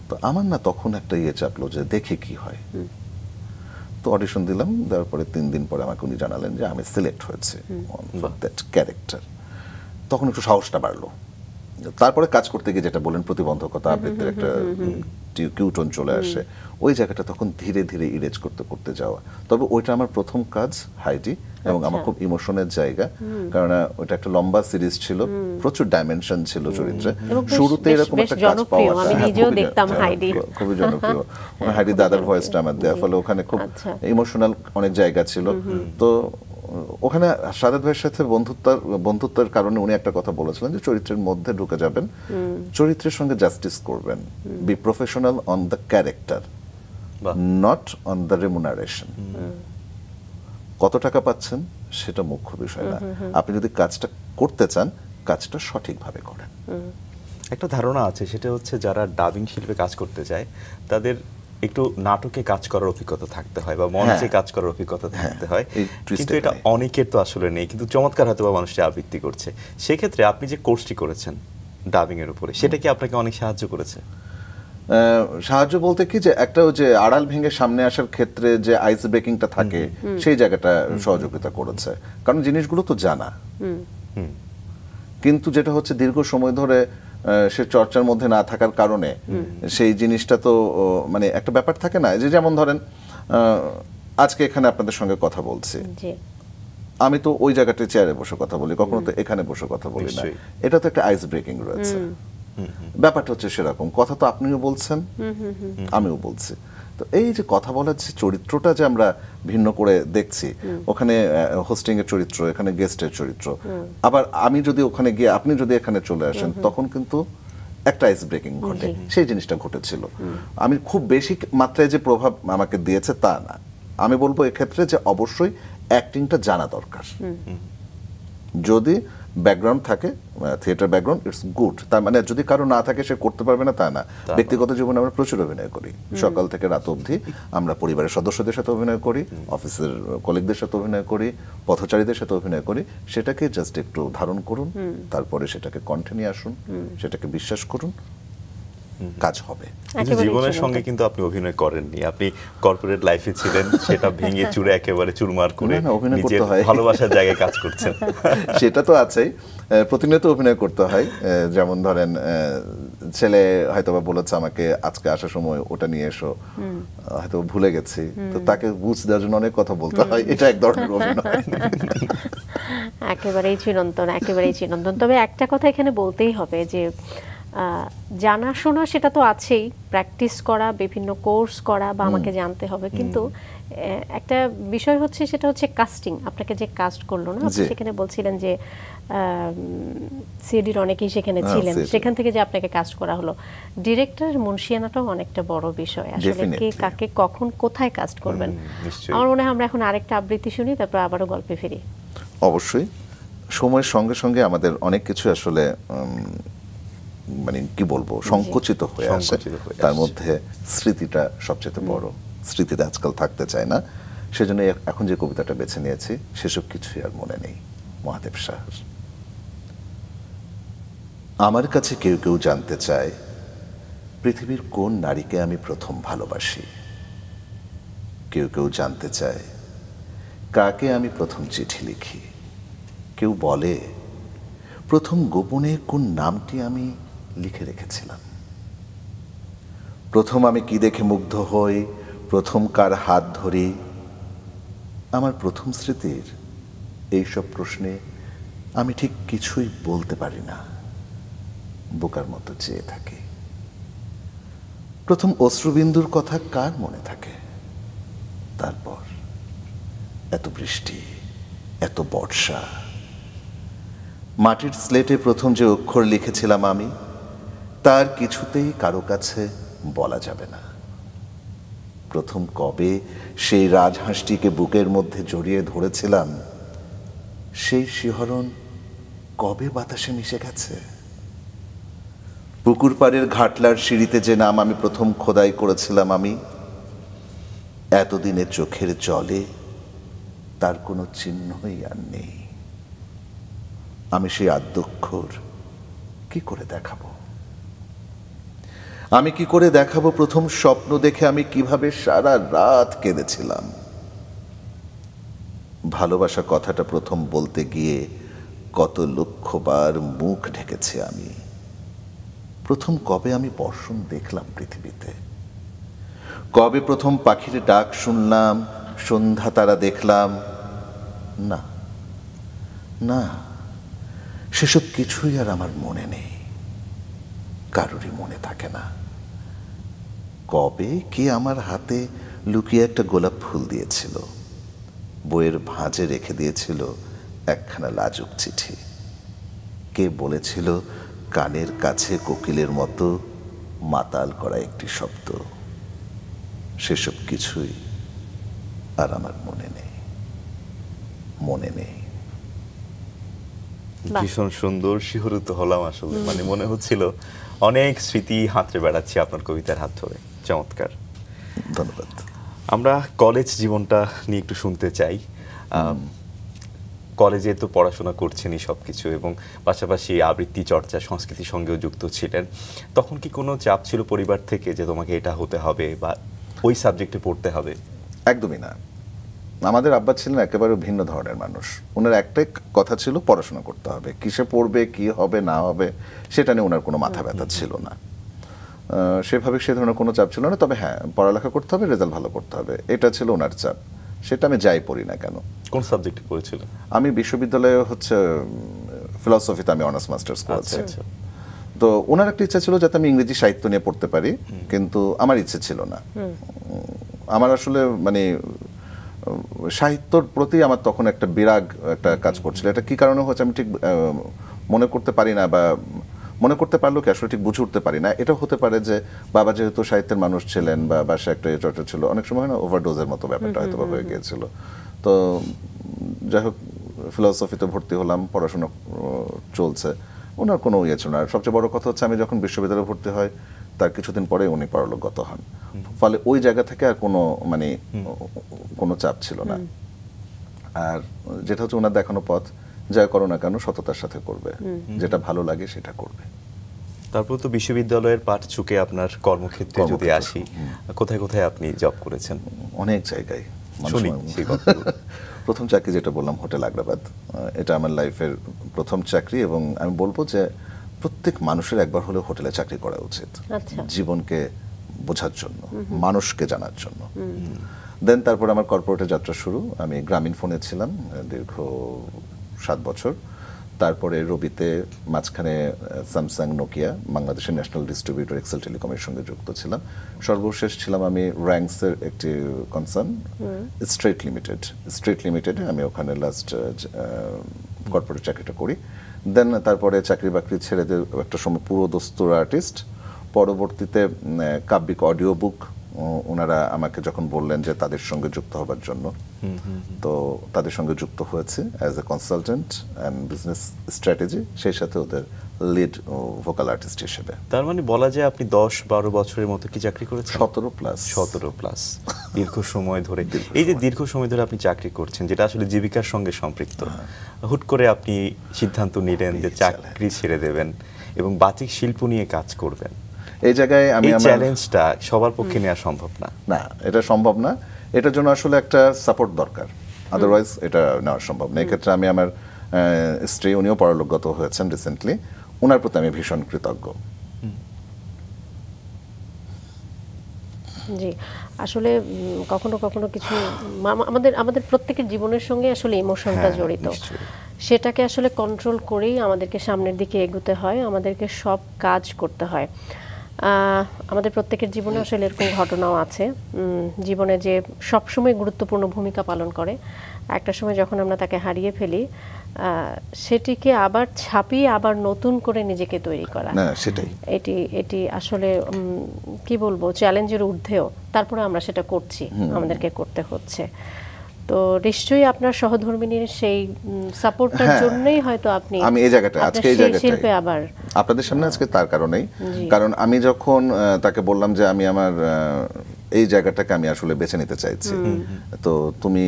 তো আমার না তখন একটা চাপলো যে দেখে কি হয়। তো অডিশন দিলাম, দেওয়ার পরে 3 দিন পরে আমাকে উনি জানালেন যে আমি সিলেক্ট হয়েছি দ্যাট ক্যারেক্টার। তখন একটু সাহসটা বাড়লো। তারপরে কাজ করতে গিয়ে যেটা বলেন প্রতিবন্ধকতা, আবৃত্তির একটা কিউটন চলে আসে, ওই জায়গাটা তখন ধীরে ধীরে ইরেজ করতে করতে যাওয়া। তবে ওইটা আমার প্রথম কাজ হাইডি, এবং আমার খুব ইমোশনের জায়গা, কারণ ওটা একটা লম্বা সিরিজ ছিল, প্রচুর ডাইমেনশন ছিল চরিত্রে। শুরুতে এরকম একটা কাজ পাওয়া, আমি নিজেও দেখতাম হাইডি, খুবই জনপ্রিয়। হাইডি দাদার ভয়েসটা আমার দেওয়া, ফলে ওখানে খুব ইমোশনাল অনেক জায়গা ছিল। তো ওখানে শাহাদাত ভাইয়ের সাথে বন্ধুত্বের কারণে উনি একটা কথা বলেছিলেন যে চরিত্রের মধ্যে ঢুকে যাবেন, চরিত্রের সঙ্গে জাস্টিস করবেন, be professional on the character, not on the remuneration. কত টাকা পাচ্ছেন সেটা মুখ্য বিষয় না, আপনি যদি কাজটা করতে চান কাজটা সঠিকভাবে করেন। একটা ধারণা আছে, সেটা হচ্ছে যারা ডাবিং শিল্পে কাজ করতে চায় তাদের একটু নাটকে কাজ করার অভিজ্ঞতা থাকতে হয় বা মঞ্চে কাজ করার অভিজ্ঞতা থাকতে হয়, কিন্তু এটা অনেকের তো আসলে নেই, কিন্তু চমৎকার হয়তো বা মানুষটি আবৃত্তি করছে। সেক্ষেত্রে আপনি যে কোর্সটি করেছেন ডাবিং এর উপরে, সেটা কি আপনাকে অনেক সাহায্য করেছে? সাহায্য বলতে কি, যে একটা যে আড়াল ভেঙে সামনে আসার ক্ষেত্রে যে আইস ব্রেকিংটা থাকে, সেই জায়গাটা সহযোগিতা করেছে, কারণ জিনিসগুলো তো জানা, কিন্তু যেটা হচ্ছে দীর্ঘ সময় ধরে সে চর্চার মধ্যে না থাকার কারণে সেই জিনিসটা তো মানে একটা ব্যাপার থাকে না, যে যেমন ধরেন আজকে এখানে আপনাদের সঙ্গে কথা বলছি, আমি তো ওই জায়গাতে চেয়ারে বসে কথা বলি, কখনো তো এখানে বসে কথা বলি না। এটা তো একটা আইস ব্রেকিং রয়েছে। ব্যাপারটা হচ্ছে সেরকম, কথা তো আপনিও বলছেন, আমিও বলছি। তো এই যে কথা বলার যে চরিত্রটা যে আমরা ভিন্ন করে দেখছি, ওখানে হোস্টিং এর চরিত্র, এখানে গেস্টের চরিত্র, আবার আমি যদি ওখানে গিয়ে আপনি যদি এখানে চলে আসেন, তখন কিন্তু একটা আইস ব্রেকিং ঘটে। সেই জিনিসটা ঘটেছিল। আমি খুব বেশি মাত্রায় যে প্রভাব আমাকে দিয়েছে তা না, আমি বলবো এক্ষেত্রে যে অবশ্যই অ্যাক্টিংটা জানা দরকার। যদি ব্যাকগ্রাউন্ড থাকে, থিয়েটার ব্যাকগ্রাউন্ড, ইটস গুড। তার মানে যদি কারো না থাকে সে করতে পারবে না তা না। ব্যক্তিগত জীবনে আমরা প্রচুর অভিনয় করি, সকাল থেকে রাত অবধি আমরা পরিবারের সদস্যদের সাথে অভিনয় করি, অফিসের কলিগদের সাথে অভিনয় করি, পথচারীদের সাথে অভিনয় করি। সেটাকে জাস্ট একটু ধারণ করুন, তারপরে সেটাকে কণ্ঠে নিয়ে আসুন, সেটাকে বিশ্বাস করুন, কাজ হবে। জীবনের সঙ্গে কিন্তু আপনি অভিনয় করেননি, আপনি কর্পোরেট লাইফে ছিলেন, সেটা ভেঙে চুরে একেবারে চুরমার করে নিজের ভালোবাসার জায়গায় কাজ করছেন। সেটা তো আছেই, প্রতিনিয়ত অভিনয় করতে হয়। যেমন ধরেন ছেলে হয়তোবা বলেছে আমাকে আজকে আসার সময় ওটা নিয়ে এসো, হয়তো ভুলে গেছি, তো তাকে বুঝ দেওয়ার জন্য অনেক কথা বলতে হয়। এটা এক ধরনের অভিনয়। একেবারেই চিরন্তন, একেবারেই চিরন্তন। তবে একটা কথা এখানে বলতেই হবে যে জানাশোনা সেটা তো আছেই, প্র্যাকটিস করা, বিভিন্ন কোর্স করা বা আমাকে জানতে হবে, কিন্তু একটা বিষয় হচ্ছে সেটা হচ্ছে কাস্টিং। আপনাকে যে কাস্ট করলো না, আপনি সেখানে বলছিলেন যে সিডির অনেকেই সেখানে ছিলেন, সেখান থেকে যে আপনাকে কাস্ট করা হলো। ডিরেক্টর মুন্সিয়ানাটাও অনেকটা বড় বিষয়, আসলে কে কাকে কখন কোথায় কাস্ট করবেন। আমার মনে হয় আমরা এখন আরেকটা আবৃত্তি শুনি, তারপর আবারও গল্পে ফিরি। অবশ্যই সময়ের সঙ্গে সঙ্গে আমাদের অনেক কিছু আসলে মানে কি বলবো সংকুচিত হয়ে আসে, তার মধ্যে স্মৃতিটা সবচেয়ে বড়। স্মৃতিতে আজকাল থাকতে চায় না, সেজন্য এখন যে কবিতাটা বেছে নিয়েছি সেসব কিছুই আর মনে নেই। মহাদেব সাহার। আমার কাছে কেউ কেউ জানতে চায় পৃথিবীর কোন নারীকে আমি প্রথম ভালোবাসি। কেউ কেউ জানতে চায় কাকে আমি প্রথম চিঠি লিখি। কেউ বলে প্রথম গোপনে কোন নামটি আমি লিখে রেখেছিলাম। প্রথম আমি কি দেখে মুগ্ধ হই, প্রথম কার হাত ধরি। আমার প্রথম স্মৃতির এইসব প্রশ্নে আমি ঠিক কিছুই বলতে পারি না, বোকার মতো চেয়ে থাকি। প্রথম অশ্রুবিন্দুর কথা কার মনে থাকে? তারপর এত বৃষ্টি, এত বর্ষা। মাটির স্লেটে প্রথম যে অক্ষর লিখেছিলাম আমি, তার কিছুতেই কারো কাছে বলা যাবে না। প্রথম কবে সেই রাজহাঁসটিকে বুকের মধ্যে জড়িয়ে ধরেছিলাম, সেই শিহরণ কবে বাতাসে মিশে গেছে। পুকুর পাড়ের ঘাটলার সিঁড়িতে যে নাম আমি প্রথম খোদাই করেছিলাম আমি, এতদিনে চোখের জলে তার কোনো চিহ্নই আর নেই। আমি সেই আদ্যক্ষর কি করে দেখাবো? আমি কি করে দেখাবো প্রথম স্বপ্ন দেখে আমি কিভাবে সারা রাত কেঁদেছিলাম? ভালোবাসা কথাটা প্রথম বলতে গিয়ে কত লক্ষবার মুখ ঢেকেছি আমি। প্রথম কবে আমি বর্ষণ দেখলাম পৃথিবীতে? কবে প্রথম পাখির ডাক শুনলাম, সন্ধ্যা তারা দেখলাম? না না, সেসব কিছুই আর আমার মনে নেই, কারোরই মনে থাকে না। কবে কে আমার হাতে লুকিয়ে একটা গোলাপ ফুল দিয়েছিল, বইয়ের ভাঁজে রেখে দিয়েছিল একখানা লাজুক চিঠি। কে বলেছিল কানের কাছে কোকিলের মতো মাতাল করা একটি শব্দ। সেসব কিছুই আর আমার মনে নেই, মনে নেই। ভীষণ সুন্দর, শিহরিত হলাম আসলে। মানে মনে হচ্ছিল অনেক স্মৃতি হাতড়ে বেড়াচ্ছি আপনার কবিতার হাত ধরে। চমৎকার, ধন্যবাদ। আমরা কলেজ জীবনটা নিয়ে একটু শুনতে চাই। কলেজে তো পড়াশোনা করছেনই সবকিছু, এবং পাশাপাশি আবৃত্তি চর্চা, সংস্কৃতির সঙ্গেও যুক্ত ছিলেন। তখন কি কোনো চাপ ছিল পরিবার থেকে যে তোমাকে এটা হতে হবে বা ওই সাবজেক্টে পড়তে হবে? একদমই না। আমাদের আব্বা ছিলেন একেবারে ভিন্ন ধরনের মানুষ। ওনার একটাই কথা ছিল, পড়াশোনা করতে হবে। কিসে পড়বে, কি হবে না হবে সেটা নিয়ে ওনার কোনো মাথা ব্যথা ছিল না। সেভাবে সে ধরনের কোনো চাপ ছিল না। তবে হ্যাঁ, পড়ালেখা করতে হবে, রেজাল্ট ভালো করতে হবে, এটা ছিল ওনার চাপ। সেটা আমি যাই পড়ি না কেন। কোন সাবজেক্টে পড়েছিলেন? আমি বিশ্ববিদ্যালয়ে হচ্ছে ফিলসফিতে আমি অনার্স মাস্টার্স করেছি। তো ওনার একটা ইচ্ছা ছিল যাতে আমি ইংরেজি সাহিত্য নিয়ে পড়তে পারি, কিন্তু আমার ইচ্ছে ছিল না। আমার আসলে মানে সাহিত্যর প্রতি আমার তখন একটা বিরাগ একটা কাজ করছিল। এটা কি কারণে হচ্ছে আমি ঠিক মনে করতে পারি না, বা মনে করতে পারলেও কি আসলে ঠিক বুঝে উঠতে পারি না। এটা হতে পারে যে বাবা যেহেতু সাহিত্যের মানুষ ছিলেন বা বাসা একটা চর্চা ছিল, অনেক সময় না ওভারডোজের মতো ব্যাপারটা হয়তো হয়ে গিয়েছিল। তো যাই হোক ফিলসফিতে ভর্তি হলাম, পড়াশোনা চলছে, ওনার কোনো ইয়ে ছিল না। আর সবচেয়ে বড় কথা হচ্ছে আমি যখন বিশ্ববিদ্যালয়ে ভর্তি হয় তার কিছুদিন পরে উনি পরলোকগত হন। ফলে ওই জায়গা থেকে আর কোনো মানে কোনো চাপ ছিল না। আর যেটা হচ্ছে ওনার দেখানো পথ, যা করো না কেন সততার সাথে করবে, যেটা ভালো লাগে সেটা করবে। তারপর তো বিশ্ববিদ্যালয়ের পাঠ চুকে আপনার কর্মক্ষেত্রে যদি আসি, কোথায় কোথায় আপনি জব করেছেন? অনেক জায়গায়। প্রথম চাকরি যেটা বললাম হোটেল আগ্রাবাদ, এটা আমার লাইফের প্রথম চাকরি, এবং আমি বলবো যে প্রত্যেক মানুষের একবার হলেও হোটেলে চাকরি করা উচিত, জীবনকে বোঝার জন্য, মানুষকে জানার জন্য। দেন তারপর আমার কর্পোরেটে যাত্রা শুরু। আমি গ্রামীণ ফোনে ছিলাম দীর্ঘ 7 বছর। তারপরে রবিতে, মাঝখানে স্যামসাং, নোকিয়া, বাংলাদেশের ন্যাশনাল ডিস্ট্রিবিউটর এক্সেল টেলিকমের সঙ্গে যুক্ত ছিলাম। সর্বশেষ ছিলাম আমি র্যাঙ্কসের একটি কনসার্ন স্ট্রেট লিমিটেডে আমি ওখানে লাস্ট কর্পোরেট চাকরিটা করি। দেন তারপরে চাকরি বাকরি ছেড়ে দিয়ে একটা সময় পুরো দস্তুর আর্টিস্ট, পরবর্তীতে কাব্যিক অডিও বুক ওনারা আমাকে যখন বললেন যে তাদের সঙ্গে যুক্ত হবার জন্য, তো তাদের সঙ্গে যুক্ত হয়েছে as a consultant and business strategy, সেই সাথে ওদের লিড ভোকাল আর্টিস্ট হিসেবে। তার মানে বলা যায় আপনি 10-12 বছরের মতো কি চাকরি করেছেন? 17 প্লাস দীর্ঘ সময় ধরে। এই যে দীর্ঘ সময় ধরে আপনি চাকরি করছেন, যেটা আসলে জীবিকার সঙ্গে সম্পৃক্ত, হুট করে আপনি সিদ্ধান্ত নিলেন যে চাকরি ছেড়ে দেবেন এবং বাচিক শিল্প নিয়ে কাজ করবেন। এই জায়গায় আমি আমার চ্যালেঞ্জটা সবার পক্ষে নেওয়া সম্ভব না। না, এটা সম্ভব না। এটার জন্য আসলে একটা সাপোর্ট দরকার, আদারওয়াইজ এটা নেওয়া সম্ভব না। এক্ষেত্রে আমি আমার স্ত্রী, উনিও পরলোকগত হয়েছেন রিসেন্টলি, ওনার প্রতি আমি ভীষণ কৃতজ্ঞ। জি, আসলে কখনো কখনো কিছু আমাদের প্রত্যেকের জীবনের সঙ্গে আসলে ইমোশনটা জড়িত, সেটাকে আসলে কন্ট্রোল করেই আমাদেরকে সামনের দিকে এগোতে হয়, আমাদেরকে সব কাজ করতে হয়। আমাদের প্রত্যেকের জীবনে আসলে এরকম ঘটনাও আছে, জীবনে যে সবসময় গুরুত্বপূর্ণ ভূমিকা পালন করে, একটা সময় যখন আমরা তাকে হারিয়ে ফেলি, সেটিকে আবার ছাপিয়ে আবার নতুন করে নিজেকে তৈরি করা, সেটাই এটি আসলে কি বলবো, চ্যালেঞ্জের ঊর্ধ্বেও তারপরে আমরা সেটা করছি, আমাদেরকে করতে হচ্ছে। তো নিশ্চয়ই আপনার সহধর্মিনীর সেই সাপোর্টের জন্যই হয়তো আমি এই জায়গাটা আজকে এই শিল্পে আবার আপনাদের সামনে আজকে, তার কারণেই। কারণ আমি যখন তাকে বললাম যে আমি আমার এই জায়গাটাকে আমি আসলে বেছে নিতে চাইছি, তো তুমি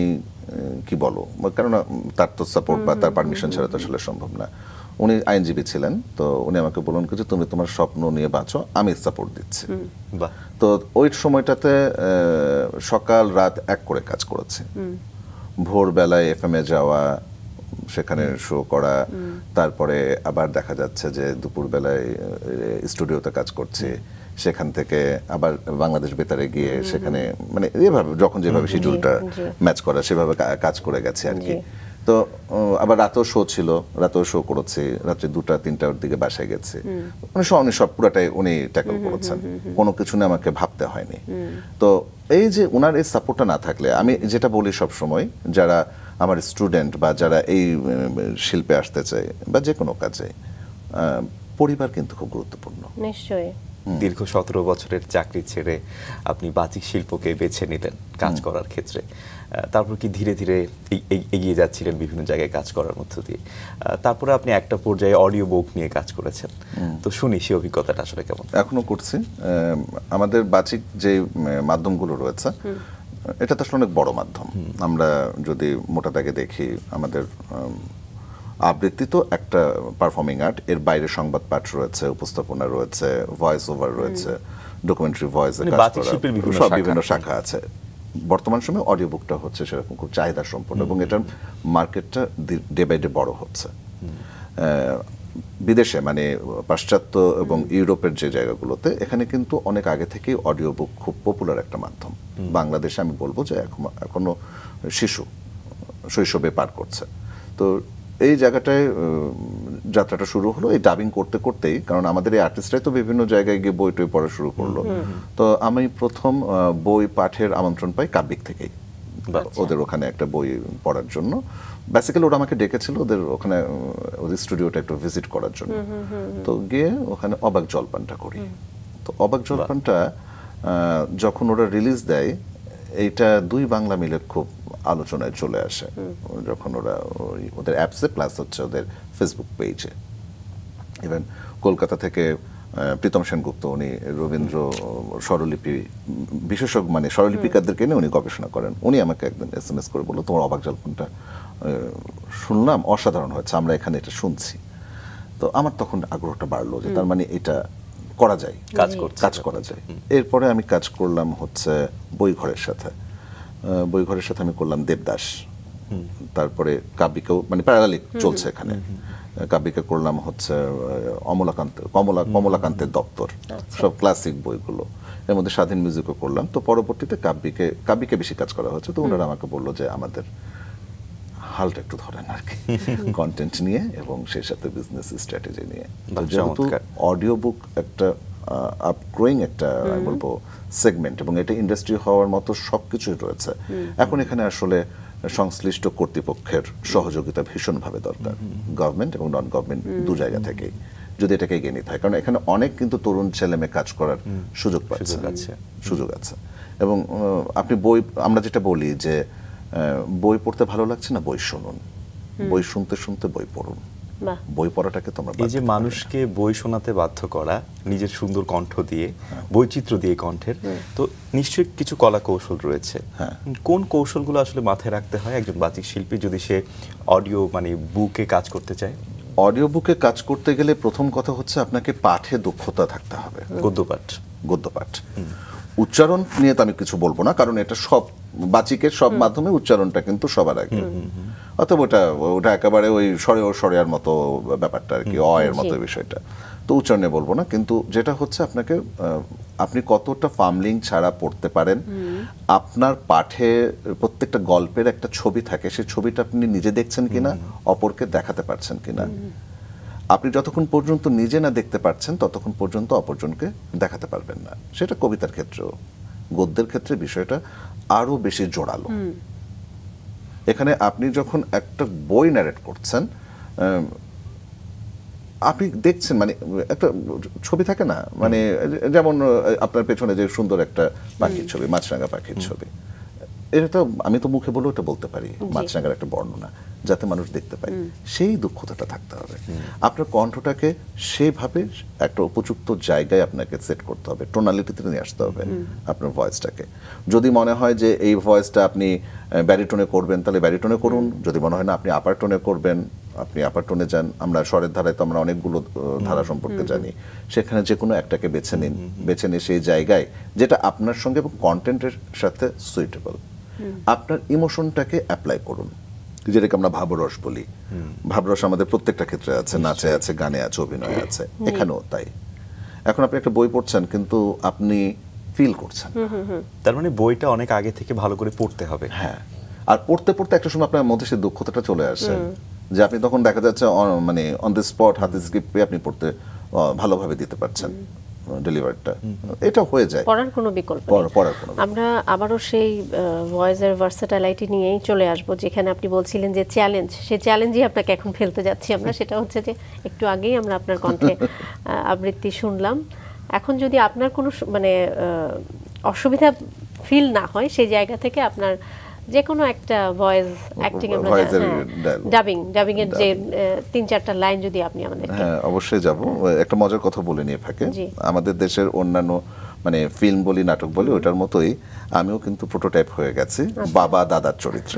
কি বলো, কারণ তার তো সাপোর্ট বা তার পারমিশন ছাড়া তো আসলে সম্ভব না। উনি আইনজীবী ছিলেন, তো উনি আমাকে বললেন যে তুমি তোমার স্বপ্ন নিয়ে বাঁচো, আমি সাপোর্ট দিচ্ছি। তো ওই সময়টাতে সকাল রাত এক করে কাজ করেছি। ভোরবেলায় এফএম এ যাওয়া, সেখানে শো করা, তারপরে আবার দেখা যাচ্ছে যে দুপুরবেলায় স্টুডিওতে কাজ করছি, সেখান থেকে আবার বাংলাদেশ বেতারে গিয়ে সেখানে মানে এভাবে যখন যেভাবে শিডিউলটা ম্যাচ করা সেভাবে কাজ করে গেছে আর কি। তো আবার রাতেও শো ছিল, রাতেও শো করেছি, রাত্রে 2টা-3টার দিকে বাসায় গেছি। উনি সব পুরাটাই উনি ট্যাকল করেছেন, কোনো কিছু নিয়ে আমাকে ভাবতে হয়নি। তো এই যে ওনার এই সাপোর্টটা না থাকলে, আমি যেটা বলি সব সময়, যারা আমার স্টুডেন্ট বা যারা এই শিল্পে আসতে চায় বা যে কোনো কাজে, পরিবার কিন্তু খুব গুরুত্বপূর্ণ। নিশ্চয়ই। দীর্ঘ 17 বছরের চাকরি ছেড়ে আপনি বাচিক শিল্পকে বেছে নিলেন কাজ করার ক্ষেত্রে, তারপর কি ধীরে ধীরে এগিয়ে যাচ্ছিলেন বিভিন্ন জায়গায় কাজ করার মধ্য দিয়ে? তারপরে আপনি একটা পর্যায়ে অডিও বুক নিয়ে কাজ করেছেন, তো শুনি সেই অভিজ্ঞতাটা আসলে কেমন? এখনো করছি। আমাদের বাচিক যে মাধ্যমগুলো রয়েছে, এটা তো আসলে অনেক বড় মাধ্যম। আমরা যদি মোটা দাগে দেখি, আমাদের আবৃত্তি তো একটা পারফর্মিং আর্ট, এর বাইরে সংবাদ পাঠ রয়েছে, উপস্থাপনা রয়েছে, ভয়েস ওভার রয়েছে, ডকুমেন্টারি ভয়েসে কাজ করা, সব বিভিন্ন শাখা আছে। বর্তমান সময়ে অডিও বুকটা হচ্ছে সেরকম খুব চাহিদা সম্পন্ন, এবং এটার মার্কেটটা ডে বাই ডে বড় হচ্ছে। বিদেশে মানে পাশ্চাত্য এবং ইউরোপের যে জায়গাগুলোতে এখানে কিন্তু অনেক আগে থেকেই অডিও বুক খুব পপুলার একটা মাধ্যম। বাংলাদেশে আমি বলবো যে এখনো শিশু শৈশবে পার করছে। তো এই জায়গাটায় যাত্রাটা শুরু হলো এই ডাবিং করতে করতেই, কারণ আমাদের এই আর্টিস্টরাই তো বিভিন্ন জায়গায় গিয়ে বই টই পড়া শুরু করলো। তো আমি প্রথম বই পাঠের আমন্ত্রণ পাই কাব্যিক থেকেই, ওদের ওখানে একটা বই পড়ার জন্য। বেসিক্যালি ওরা আমাকে ডেকেছিল ওদের ওখানে, ওদের স্টুডিওটা একটু ভিজিট করার জন্য। তো গিয়ে ওখানে অবাক জলপানটা করি। তো অবাক জলপানটা যখন ওরা রিলিজ দেয়, এইটা দুই বাংলা মিলে খুব আলোচনায় চলে আসে যখন ওরা ওদের অ্যাপসে প্লাস হচ্ছে ওদের ফেসবুক পেজে। ইভেন কলকাতা থেকে প্রীতম সেনগুপ্ত, উনি রবীন্দ্র স্বরলিপি বিশেষজ্ঞ, মানে স্বরলিপিকারদেরকে নিয়ে উনি গবেষণা করেন, উনি আমাকে একদিন SMS করে বললো তোমার অবাক জলপানটা শুনলাম, অসাধারণ হয়েছে, আমরা এখানে এটা শুনছি। তো আমার তখন আগ্রহটা বাড়লো যে তার মানে এটা করা যায়, কাজ করা যায়। এরপরে আমি কাজ করলাম হচ্ছে বইঘরের সাথে আমি করলাম দেবদাস, তারপরে কাব্যিকেও মানে প্যারালালি চলছে এখানে। কাব্যিকে করলাম হচ্ছে কমলাকান্তের দপ্তর, সব ক্লাসিক বইগুলো, এর মধ্যে স্বাধীন মিউজিকও করলাম। তো পরবর্তীতে কাব্যিকে বেশি কাজ করা হচ্ছে। তো ওনারা আমাকে বললো যে আমাদের হালটা একটু ধরেন আর কি কন্টেন্ট নিয়ে এবং সেই সাথে বিজনেস স্ট্র্যাটেজি নিয়ে। যেহেতু অডিও বুক একটা আপগ্রোয়িং একটা আমি বলবো সেগমেন্ট এবং এটা ইন্ডাস্ট্রি হওয়ার মতো সবকিছুই রয়েছে, এখন এখানে আসলে সংশ্লিষ্ট কর্তৃপক্ষের সহযোগিতা ভীষণভাবে দরকার, গভর্নমেন্ট এবং নন গভর্নমেন্ট দু জায়গা থেকেই, যদি এটাকে এগিয়ে নিতে হয়। কারণ এখানে অনেক কিন্তু তরুণ ছেলে মেয়ে কাজ করার সুযোগ আছে। এবং আপনি বই, আমরা যেটা বলি যে বই পড়তে ভালো লাগছে না, বই শুনুন, বই শুনতে শুনতে বই পড়ুন, বই পড়াটাকে তোমরা, এই যে মানুষকে বই শোনাতে বাধ্য করা নিজের সুন্দর কণ্ঠ দিয়ে, বৈচিত্র্য দিয়ে কণ্ঠের, তো নিশ্চয়ই কিছু কলা কৌশল রয়েছে। কোন কৌশলগুলো আসলে মাথায় রাখতে হয় একজন বাচিক শিল্পী যদি সে অডিও মানে বুকে কাজ করতে চায়? অডিও বুকে কাজ করতে গেলে প্রথম কথা হচ্ছে আপনাকে পাঠে দক্ষতা থাকতে হবে। গদ্যপাঠ উচ্চারণ নিয়ে তো আমি কিছু বলবো না, কারণ এটা সব বাচিকের সব মাধ্যমে উচ্চারণটা কিন্তু সবার আগে, অথবা ওটা একেবারে ওই সরেয়ার মতো ব্যাপারটা আর কি, এর মতো বিষয়টা, তো উচ্চারণে বলবো না। কিন্তু যেটা হচ্ছে আপনাকে, আপনি কতটা ফার্মলিং ছাড়া পড়তে পারেন, আপনার পাঠে প্রত্যেকটা গল্পের একটা ছবি থাকে, সেই ছবিটা আপনি নিজে দেখছেন কিনা, অপরকে দেখাতে পারছেন কিনা। আপনি যতক্ষণ পর্যন্ত নিজে না দেখতে পারছেন ততক্ষণ পর্যন্ত অপরজনকে দেখাতে পারবেন না। সেটা কবিতার ক্ষেত্রেও, গদ্যের ক্ষেত্রে বিষয়টা আরো বেশি জোরালো। এখানে আপনি যখন একটা বই ন্যারেট করছেন, আপনি দেখছেন মানে একটা ছবি থাকে না, মানে যেমন আপনার পেছনে যে সুন্দর একটা পাখির ছবি, মাছরাঙা পাখির ছবি, এটা তো আমি তো মুখে বলেও এটা বলতে পারি, মাছরাঙার একটা বর্ণনা, যাতে মানুষ দেখতে পায়, সেই দক্ষতাটা থাকতে হবে। আপনার কণ্ঠটাকে সেইভাবে একটা উপযুক্ত জায়গায় আপনাকে সেট করতে হবে, টোনালিটিতে নিয়ে আসতে হবে আপনার ভয়েসটাকে। যদি মনে হয় যে এই ভয়েসটা আপনি ব্যারিটোনে করবেন, তাহলে ব্যারিটোনে করুন। যদি মনে হয় না আপনি আপার টোনে করবেন, আপনি আপার টোনে যান। আমরা স্বরের ধারায় তো আমরা অনেকগুলো ধারা সম্পর্কে জানি, সেখানে যে কোনো একটাকে বেছে নিন, বেছে নিয়ে সেই জায়গায় যেটা আপনার সঙ্গে এবং কন্টেন্টের সাথে সুইটেবল, আপনার ইমোশনটাকে অ্যাপ্লাই করুন, যেটাকে আমরা ভাবরস বলি। ভাবরস আমাদের প্রত্যেকটা ক্ষেত্রে আছে, নাচে আছে, গানে আছে, অভিনয়ে আছে, এখানেও তাই। এখন আপনি একটা বই পড়ছেন কিন্তু আপনি ফিল করছেন, তার মানে বইটা অনেক আগে থেকে ভালো করে পড়তে হবে। হ্যাঁ, আর পড়তে পড়তে একটা সময় আপনার মধ্যে সেই দক্ষতাটা চলে আসে যে আপনি তখন দেখা যাচ্ছে মানে অন দ্য স্পট হাতে স্ক্রিপ্ট পেয়ে আপনি পড়তে ভালোভাবে দিতে পারছেন ডেলিভারিটা, এটা হয়ে যায়, পড়ার কোনো বিকল্প নেই। আমরা আবারও সেই ভয়েসের ভার্সেটাইলিটি নিয়েই চলে আসব, যেখানে আপনি বলছিলেন যে চ্যালেঞ্জ, সেই চ্যালেঞ্জই আপনাকে এখন ফেলতে যাচ্ছি আমরা। সেটা হচ্ছে যে একটু আগেই আমরা আপনার কণ্ঠে আবৃত্তি শুনলাম। এখন যদি আপনার কোনো মানে অসুবিধা ফিল না হয়, সেই জায়গা থেকে আপনার যে কোনো একটা ভয়েস অ্যাক্টিং, আমরা ডাবিং এর যে 3-4টা লাইন যদি আপনি আমাদের। হ্যাঁ, অবশ্যই যাব। একটা মজার কথা বলে নিয়ে ফাঁকে, আমাদের দেশের অন্যান্য মানে ফিল্ম বলি, নাটক বলি, ওটার মতোই আমিও কিন্তু প্রোটোটাইপ হয়ে গেছি বাবা দাদার চরিত্রে।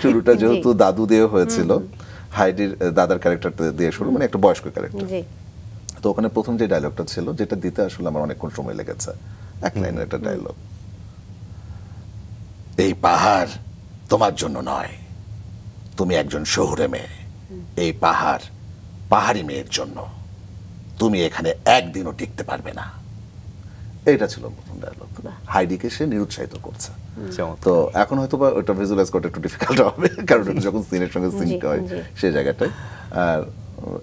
শুরুটা যেহেতু দাদু দিয়ে হয়েছিল, হাইডির দাদার ক্যারেক্টার দিয়ে শুরু, মানে একটা বয়স্ক ক্যারেক্টার। তো ওখানে প্রথম যে ডায়লগটা ছিল, যেটা দিতে আসলে আমার অনেকক্ষণ সময় লেগেছে, এক লাইনের একটা ডায়লগ, এই পাহাড় তোমার জন্য নয়, তুমি একজন শহুরে মেয়ে, এই পাহাড় পাহাড়ি মেয়ের জন্য তুমি এখানে একদিনও টিকতে পারবে না। এইটা ছিল প্রথম ডায়লগ। হাইডিকে সে নিরুৎসাহিত করছে। তো এখন হয়তো বা ওটা ভিজুয়ালাইজ করতে একটু ডিফিকাল্ট হবে, কারণ এটা যখন সিনের সঙ্গে সিঙ্ক হয় সেই জায়গাটায়। আর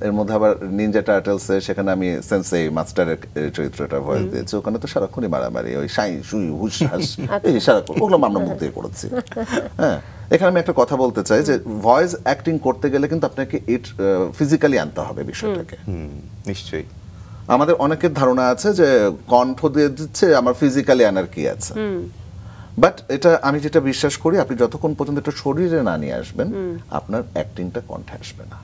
এর মধ্যে আবার নিনজা টার্টলস সেখানে আমি সেন্সেই মাস্টারের চরিত্রটা ভয়েস দিয়েছি, ওখানে তো সারাক্ষণই মারামারি, ওই সাই সুই হুস হাস এই সারাক্ষণ ওগুলো আমরা মুখ দিয়ে করেছি। হ্যাঁ, এখানে আমি একটা কথা বলতে চাই যে ভয়েস অ্যাক্টিং করতে গেলে কিন্তু আপনাকে ইট ফিজিক্যালি আনতে হবে বিষয়টাকে। নিশ্চয়ই আমাদের অনেকের ধারণা আছে যে কণ্ঠ দিয়ে দিচ্ছে, আমার ফিজিক্যালি আনার কি আছে, বাট এটা আমি যেটা বিশ্বাস করি, আপনি যতক্ষণ পর্যন্ত এটা শরীরে না নিয়ে আসবেন আপনার অ্যাক্টিংটা কণ্ঠে আসবে না।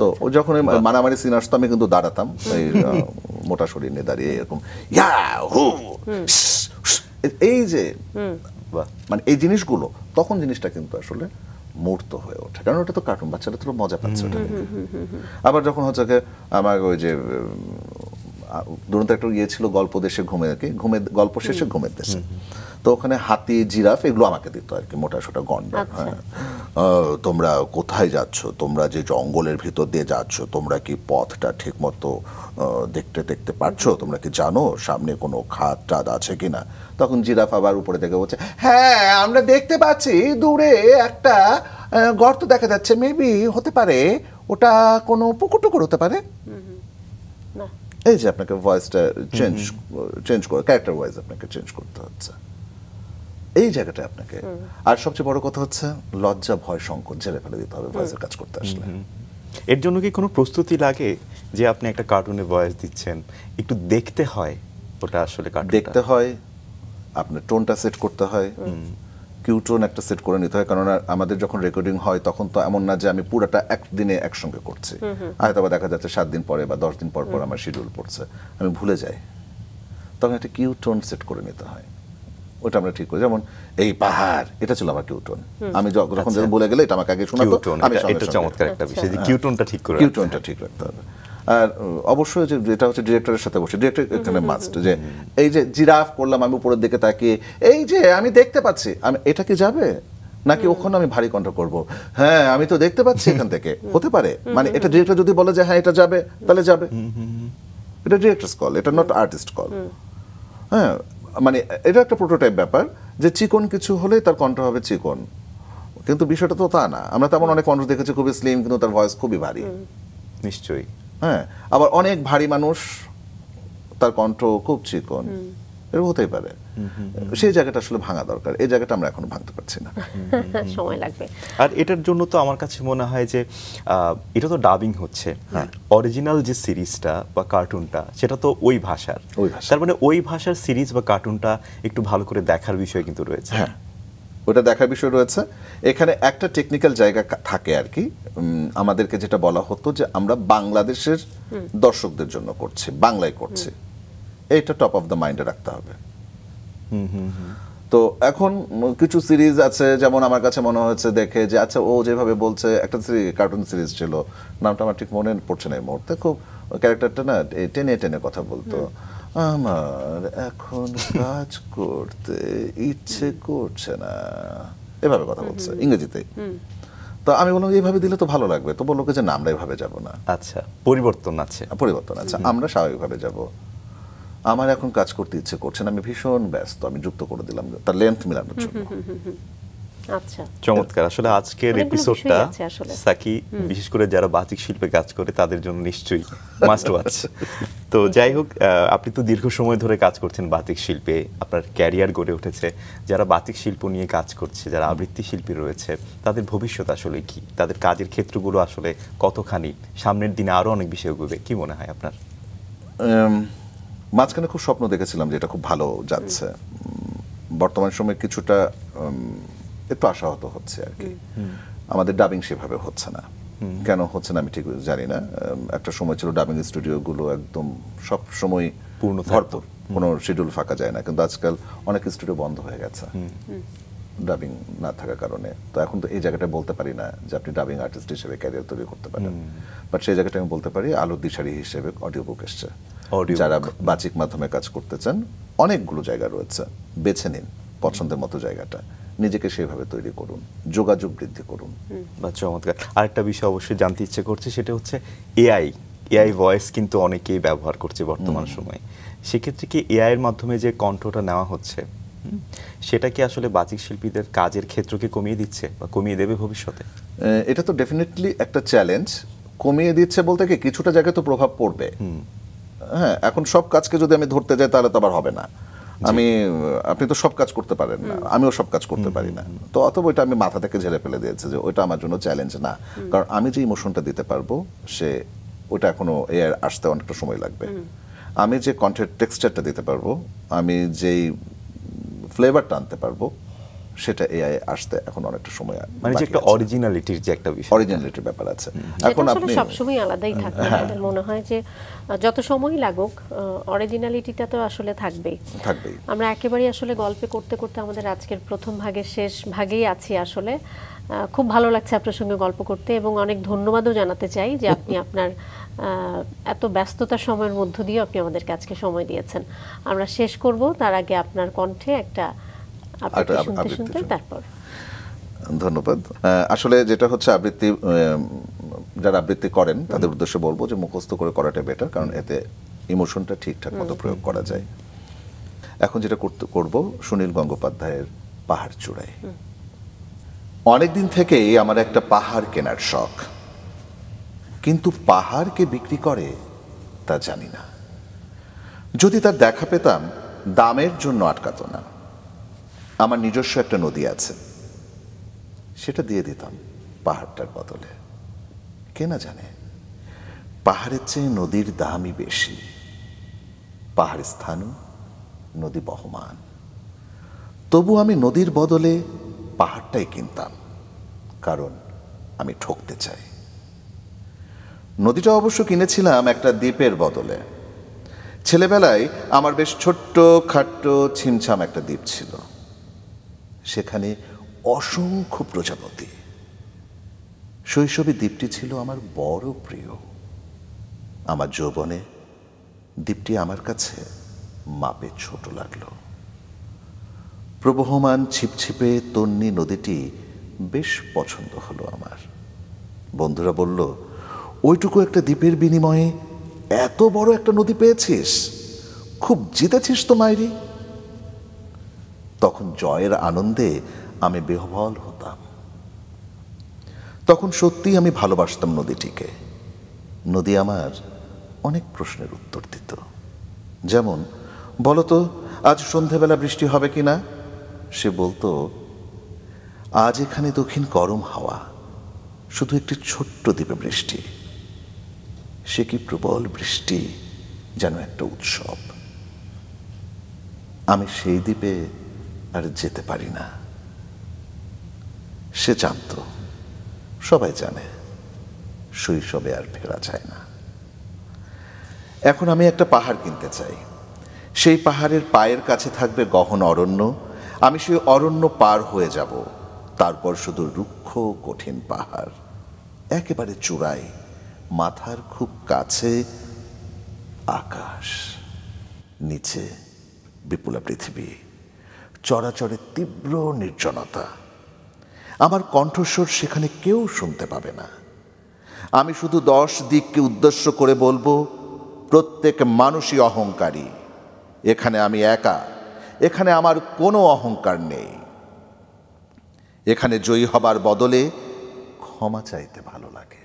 তো যখন মারামারি সিন আসতো আমি কিন্তু দাঁড়াতাম, এই মোটা শরীর নিয়ে দাঁড়িয়ে এরকম এই যে মানে এই জিনিসগুলো, তখন জিনিসটা কিন্তু আসলে মূর্ত হয়ে ওঠে, কারণ ওটা তো কার্টুন, বাচ্চারা তো মজা পাচ্ছে ওটা দেখে। আবার যখন হচ্ছে আমার ওই যে দুরন্ত একটা ইয়ে ছিল, গল্প দেশে গল্প শেষে ঘুমের দেশে, তো ওখানে হাতি জিরাফ এগুলো আমাকে দিত আর কি, মোটা সোটা গন্ডার। হ্যাঁ, তোমরা কোথায় যাচ্ছ, তোমরা যে জঙ্গলের ভিতর দিয়ে যাচ্ছ, তোমরা কি পথটা ঠিক মতো দেখতে পারছো, তোমরা কি জানো সামনে কোনো খাদ টাদ আছে কিনা? তখন জিরাফ আবার উপরে থেকে বলছে, হ্যাঁ আমরা দেখতে পাচ্ছি দূরে একটা গর্ত দেখা যাচ্ছে, মেবি হতে পারে ওটা কোনো পুকুর টুকুর হতে পারে। এই যে আপনাকে ভয়েসটা চেঞ্জ করে ক্যারেক্টার ওয়াইজ আপনাকে চেঞ্জ করতে হচ্ছে এই জায়গাটা আপনাকে। আর সবচেয়ে বড় কথা হচ্ছে লজ্জা ভয় সংকট ঝেড়ে ফেলে দিতে হবে ভয়েসের কাজ করতে আসলে। এর জন্য কি কোনো প্রস্তুতি লাগে যে আপনি একটা কার্টুনে ভয়েস দিচ্ছেন, একটু দেখতে হয় ওটা আসলে দেখতে হয়, আপনার টোনটা সেট করতে হয়, কিউ টোন একটা সেট করে নিতে হয়, কারণ আমাদের যখন রেকর্ডিং হয় তখন তো এমন না যে আমি পুরোটা একদিনে একসঙ্গে করছি, হয়তো বা দেখা যাচ্ছে 7 দিন পরে বা 10 দিন পর আমার শিডিউল পড়ছে, আমি ভুলে যাই, তখন একটা কিউ টোন সেট করে নিতে হয়, ওটা আমরা ঠিক করি। যেমন এই পাহাড়, এটা ছিল আমার কিউ টোন, আমি যখন বলে গেলে এটা আমাকে আগে শোনাতো, আমি এটা চমৎকার একটা বিষয় যে কিউ টোনটা ঠিক করে, কিউ টোনটা ঠিক রাখতে হবে। আর অবশ্যই যেটা হচ্ছে ডিরেক্টরের সাথে বসে, ডিরেক্টর এখানে মাস্ট, যে এই যে জিরাফ করলাম আমি উপরের দিকে তাকিয়ে, এই যে আমি দেখতে পাচ্ছি, আমি এটা কি যাবে নাকি ওখানে আমি ভারী কণ্ঠ করব, হ্যাঁ আমি তো দেখতে পাচ্ছি এখান থেকে, হতে পারে, মানে এটা ডিরেক্টর যদি বলে যে হ্যাঁ এটা যাবে তাহলে যাবে, এটা ডিরেক্টরস কল, এটা নট আর্টিস্ট কল। হ্যাঁ, মানে এটা একটা প্রোটোটাইপ ব্যাপার, যে চিকন কিছু হলে তার কণ্ঠ হবে চিকন, কিন্তু বিষয়টা তো তা না। আমরা তেমন অনেক কণ্ঠ দেখেছি খুবই স্লিম কিন্তু তার ভয়েস খুবই ভারী। নিশ্চয়ই। হ্যাঁ, আবার অনেক ভারী মানুষ তার কণ্ঠ খুব চিকন, এরকম হতেই পারে। সেই জায়গাটা আসলে ভাঙা দরকার, এই জায়গাটা আমরা এখনো ভাঙতে পারছি না, সময় লাগবে। আর এটার জন্য তো আমার কাছে মনে হয় যে এটা তো ডাবিং হচ্ছে, অরিজিনাল যে সিরিজটা বা কার্টুনটা সেটা তো ওই ভাষার, তার মানে ওই ভাষার সিরিজ বা কার্টুনটা একটু ভালো করে দেখার বিষয় কিন্তু রয়েছে। হ্যাঁ, ওটা দেখার বিষয় রয়েছে। এখানে একটা টেকনিক্যাল জায়গা থাকে আর কি, আমাদেরকে যেটা বলা হতো যে আমরা বাংলাদেশের দর্শকদের জন্য করছি, বাংলায় করছি, এইটা টপ অফ দ্য মাইন্ডে রাখতে হবে। তো এখন কিছু সিরিজ আছে, যেমন আমার কাছে মনে হয়েছে দেখে যে আচ্ছা ও যেভাবে বলছে, একটা কার্টুন সিরিজ ছিল, নামটা আমার ঠিক মনে পড়ছে না এই মুহূর্তে, খুব ক্যারেক্টারটা না টেনে টেনে কথা বলতো, আমার এখন কাজ করতে ইচ্ছে করছে না, এভাবে কথা বলছে ইংরেজিতে। তো আমি বললাম এইভাবে দিলে তো ভালো লাগবে, তো বললো যে না আমরা এইভাবে যাবো না। আচ্ছা, পরিবর্তন আছে, আমরা স্বাভাবিকভাবে যাব, আমার এখন কাজ করতে ইচ্ছে করছে না, আমি ভীষণ ব্যস্ত, আমি যুক্ত করে দিলাম তার লেন্থ মেলানোর জন্য। আচ্ছা, চমৎকার। আসলে আজকের এপিসোডটা সাকি, বিশেষ করে যারা বাচিক শিল্পে কাজ করে তাদের জন্য নিশ্চয়ই মাস্ট ওয়াচ। তো যাই হোক, আপনি তো দীর্ঘ সময় ধরে কাজ করছেন বাচিক শিল্পে, আপনার ক্যারিয়ার গড়ে উঠেছে, যারা বাচিক শিল্প নিয়ে কাজ করছে, যারা আবৃত্তি শিল্পী রয়েছে, তাদের ভবিষ্যৎ আসলে কি, তাদের কাজের ক্ষেত্রগুলো আসলে কতখানি সামনের দিনে আরো অনেক বিষয় এগোবে, কি মনে হয় আপনার? মাঝখানে খুব স্বপ্ন দেখেছিলাম যে এটা খুব ভালো যাচ্ছে, বর্তমান সময়ে কিছুটা একটু আশাহত হচ্ছে আর কি, আমাদের ডাবিং সেভাবে হচ্ছে না, কেন হচ্ছে না আমি ঠিক জানি না। একটা সময় ছিল ডাবিং স্টুডিওগুলো একদম সব সময় পূর্ণ ভরপুর, কোনো শিডিউল ফাঁকা যায় না, কিন্তু আজকাল অনেক স্টুডিও বন্ধ হয়ে গেছে ডাবিং না থাকার কারণে। তো এখন তো এই জায়গাটা বলতে পারি না যে আপনি ডাবিং আর্টিস্ট হিসেবে ক্যারিয়ার তৈরি করতে পারেন, বাট সেই জায়গাটা আমি বলতে পারি আলোর দিশারি হিসেবে অডিও বুক এসছে, যারা বাচিক মাধ্যমে কাজ করতে চান অনেকগুলো জায়গা রয়েছে, বেছে নিন পছন্দের মতো জায়গাটা, নিজেকে সেভাবে তৈরি করুন, যোগাযোগ বৃদ্ধি করুন। বা চমৎকার। আরেকটা বিষয় অবশ্যই জানতে ইচ্ছে করছে, সেটা হচ্ছে এআই ভয়েস কিন্তু অনেকেই ব্যবহার করছে বর্তমান সময়ে। সেক্ষেত্রে কি এআই এর মাধ্যমে যে কণ্ঠটা নেওয়া হচ্ছে, সেটা কি আসলে বাচিক শিল্পীদের কাজের ক্ষেত্রকে কমিয়ে দিচ্ছে বা কমিয়ে দেবে ভবিষ্যতে? এটা তো ডেফিনেটলি একটা চ্যালেঞ্জ। কমিয়ে দিচ্ছে বলতে কি, কিছুটা জায়গায় তো প্রভাব পড়বে। হ্যাঁ, এখন সব কাজকে যদি আমি ধরতে যাই তাহলে তো আবার হবে না। আপনি তো সব কাজ করতে পারেন না, আমিও সব কাজ করতে পারি না। তো অতএব ওইটা আমি মাথা থেকে ঝেড়ে ফেলে দিয়েছি যে ওইটা আমার জন্য চ্যালেঞ্জ না। কারণ আমি যে ইমোশনটা দিতে পারবো ওটা এখনো এআই আসতে অনেকটা সময় লাগবে। আমি যে কন্টেন্ট টেক্সচারটা দিতে পারবো, আমি যেই ফ্লেভারটা আনতে পারবো, সেটা এআই আসতে এখন অনেকটা সময়, মানে যে একটা অরিজিনালিটির যে একটা বিষয়, অরিজিনালিটির ব্যাপার আছে। এখন আপনি সবসময় আলাদাই থাকবে, আমাদের মনে হয় যে যত সময় লাগুক অরিজিনালিটিটা তো আসলে থাকবেই। আমরা একেবারেই আসলে গল্পে করতে করতে আমাদের আজকের প্রথম ভাগের শেষ ভাগেই আছি আসলে। খুব ভালো লাগছে আপনার সঙ্গে গল্প করতে, এবং অনেক ধন্যবাদও জানাতে চাই যে আপনি আপনার এত ব্যস্ততার সময়ের মধ্য দিয়ে আপনি আমাদেরকে আজকে সময় দিয়েছেন। আমরা শেষ করব, তার আগে আপনার কণ্ঠে একটা আবৃত্তি শুনতে তারপর। ধন্যবাদ। আসলে যেটা হচ্ছে আবৃত্তি, যারা আবৃত্তি করেন তাদের উদ্দেশ্যে বলবো যে মুখস্থ করে করাটা বেটার, কারণ এতে ইমোশনটা ঠিকঠাক মতো প্রয়োগ করা যায়। এখন যেটা করব, সুনীল গঙ্গোপাধ্যায়ের পাহাড় চূড়ায়। অনেকদিন থেকেই আমার একটা পাহাড় কেনার শখ, কিন্তু পাহাড়কে বিক্রি করে তা জানি না। যদি তার দেখা পেতাম, দামের জন্য আটকাতো না। আমার নিজস্ব একটা নদী আছে, সেটা দিয়ে দিতাম পাহাড়টার বদলে। কে না জানে, পাহাড়ের চেয়ে নদীর দামই বেশি। পাহাড় স্থানু, নদী বহমান। তবু আমি নদীর বদলে পাহাড়টাই কিনতাম, কারণ আমি ঠকতে চাই। নদীটা অবশ্য কিনেছিলাম একটা দ্বীপের বদলে। ছেলেবেলায় আমার বেশ ছোট্ট খাট্ট ছিমছাম একটা দ্বীপ ছিল, সেখানে অসংখ্য প্রজাপতি। শৈশবে দ্বীপটি ছিল আমার বড় প্রিয়। আমার যৌবনে দ্বীপটি আমার কাছে মাপে ছোট লাগলো। প্রবহমান ছিপছিপে তন্নি নদীটি বেশ পছন্দ হলো আমার। বন্ধুরা বলল, ওইটুকু একটা দ্বীপের বিনিময়ে এত বড় একটা নদী পেয়েছিস, খুব জিতেছিস তো মাইরি। তখন জয়ের আনন্দে আমি বিহ্বল হতাম। তখন সত্যিই আমি ভালোবাসতাম নদীটিকে। নদী আমার অনেক প্রশ্নের উত্তর দিত। যেমন, বলতো আজ সন্ধেবেলা বৃষ্টি হবে কিনা? সে বলতো, আজ এখানে দক্ষিণ গরম হাওয়া, শুধু একটি ছোট্ট দ্বীপে বৃষ্টি। সে কি প্রবল বৃষ্টি, যেন একটা উৎসব। আমি সেই দ্বীপে আর যেতে পারি না। সে জানত, সবাই জানে, শৈশবে আর ফেরা যায় না। এখন আমি একটা পাহাড় কিনতে চাই। সেই পাহাড়ের পায়ের কাছে থাকবে গহন অরণ্য। আমি সেই অরণ্য পার হয়ে যাব, তারপর শুধু রুক্ষ কঠিন পাহাড়। একেবারে চূড়ায়, মাথার খুব কাছে আকাশ, নিচে বিপুলা পৃথিবী, চরাচরে তীব্র নির্জনতা। আমার কণ্ঠস্বর সেখানে কেউ শুনতে পাবে না। আমি শুধু 10 দিককে উদ্দেশ্য করে বলবো, প্রত্যেক মানুষই অহংকারী। এখানে আমি একা, এখানে আমার কোনো অহংকার নেই। এখানে জয়ী হবার বদলে ক্ষমা চাইতে ভালো লাগে।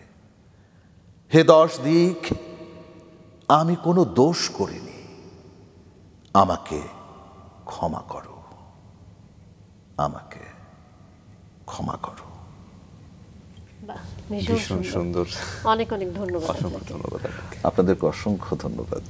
হে 10 দিক, আমি কোনো দোষ করিনি, আমাকে ক্ষমা করো, আমাকে ক্ষমা করো। ভীষণ সুন্দর। অনেক অনেক ধন্যবাদ। ধন্যবাদ। আপনাদেরকে অসংখ্য ধন্যবাদ।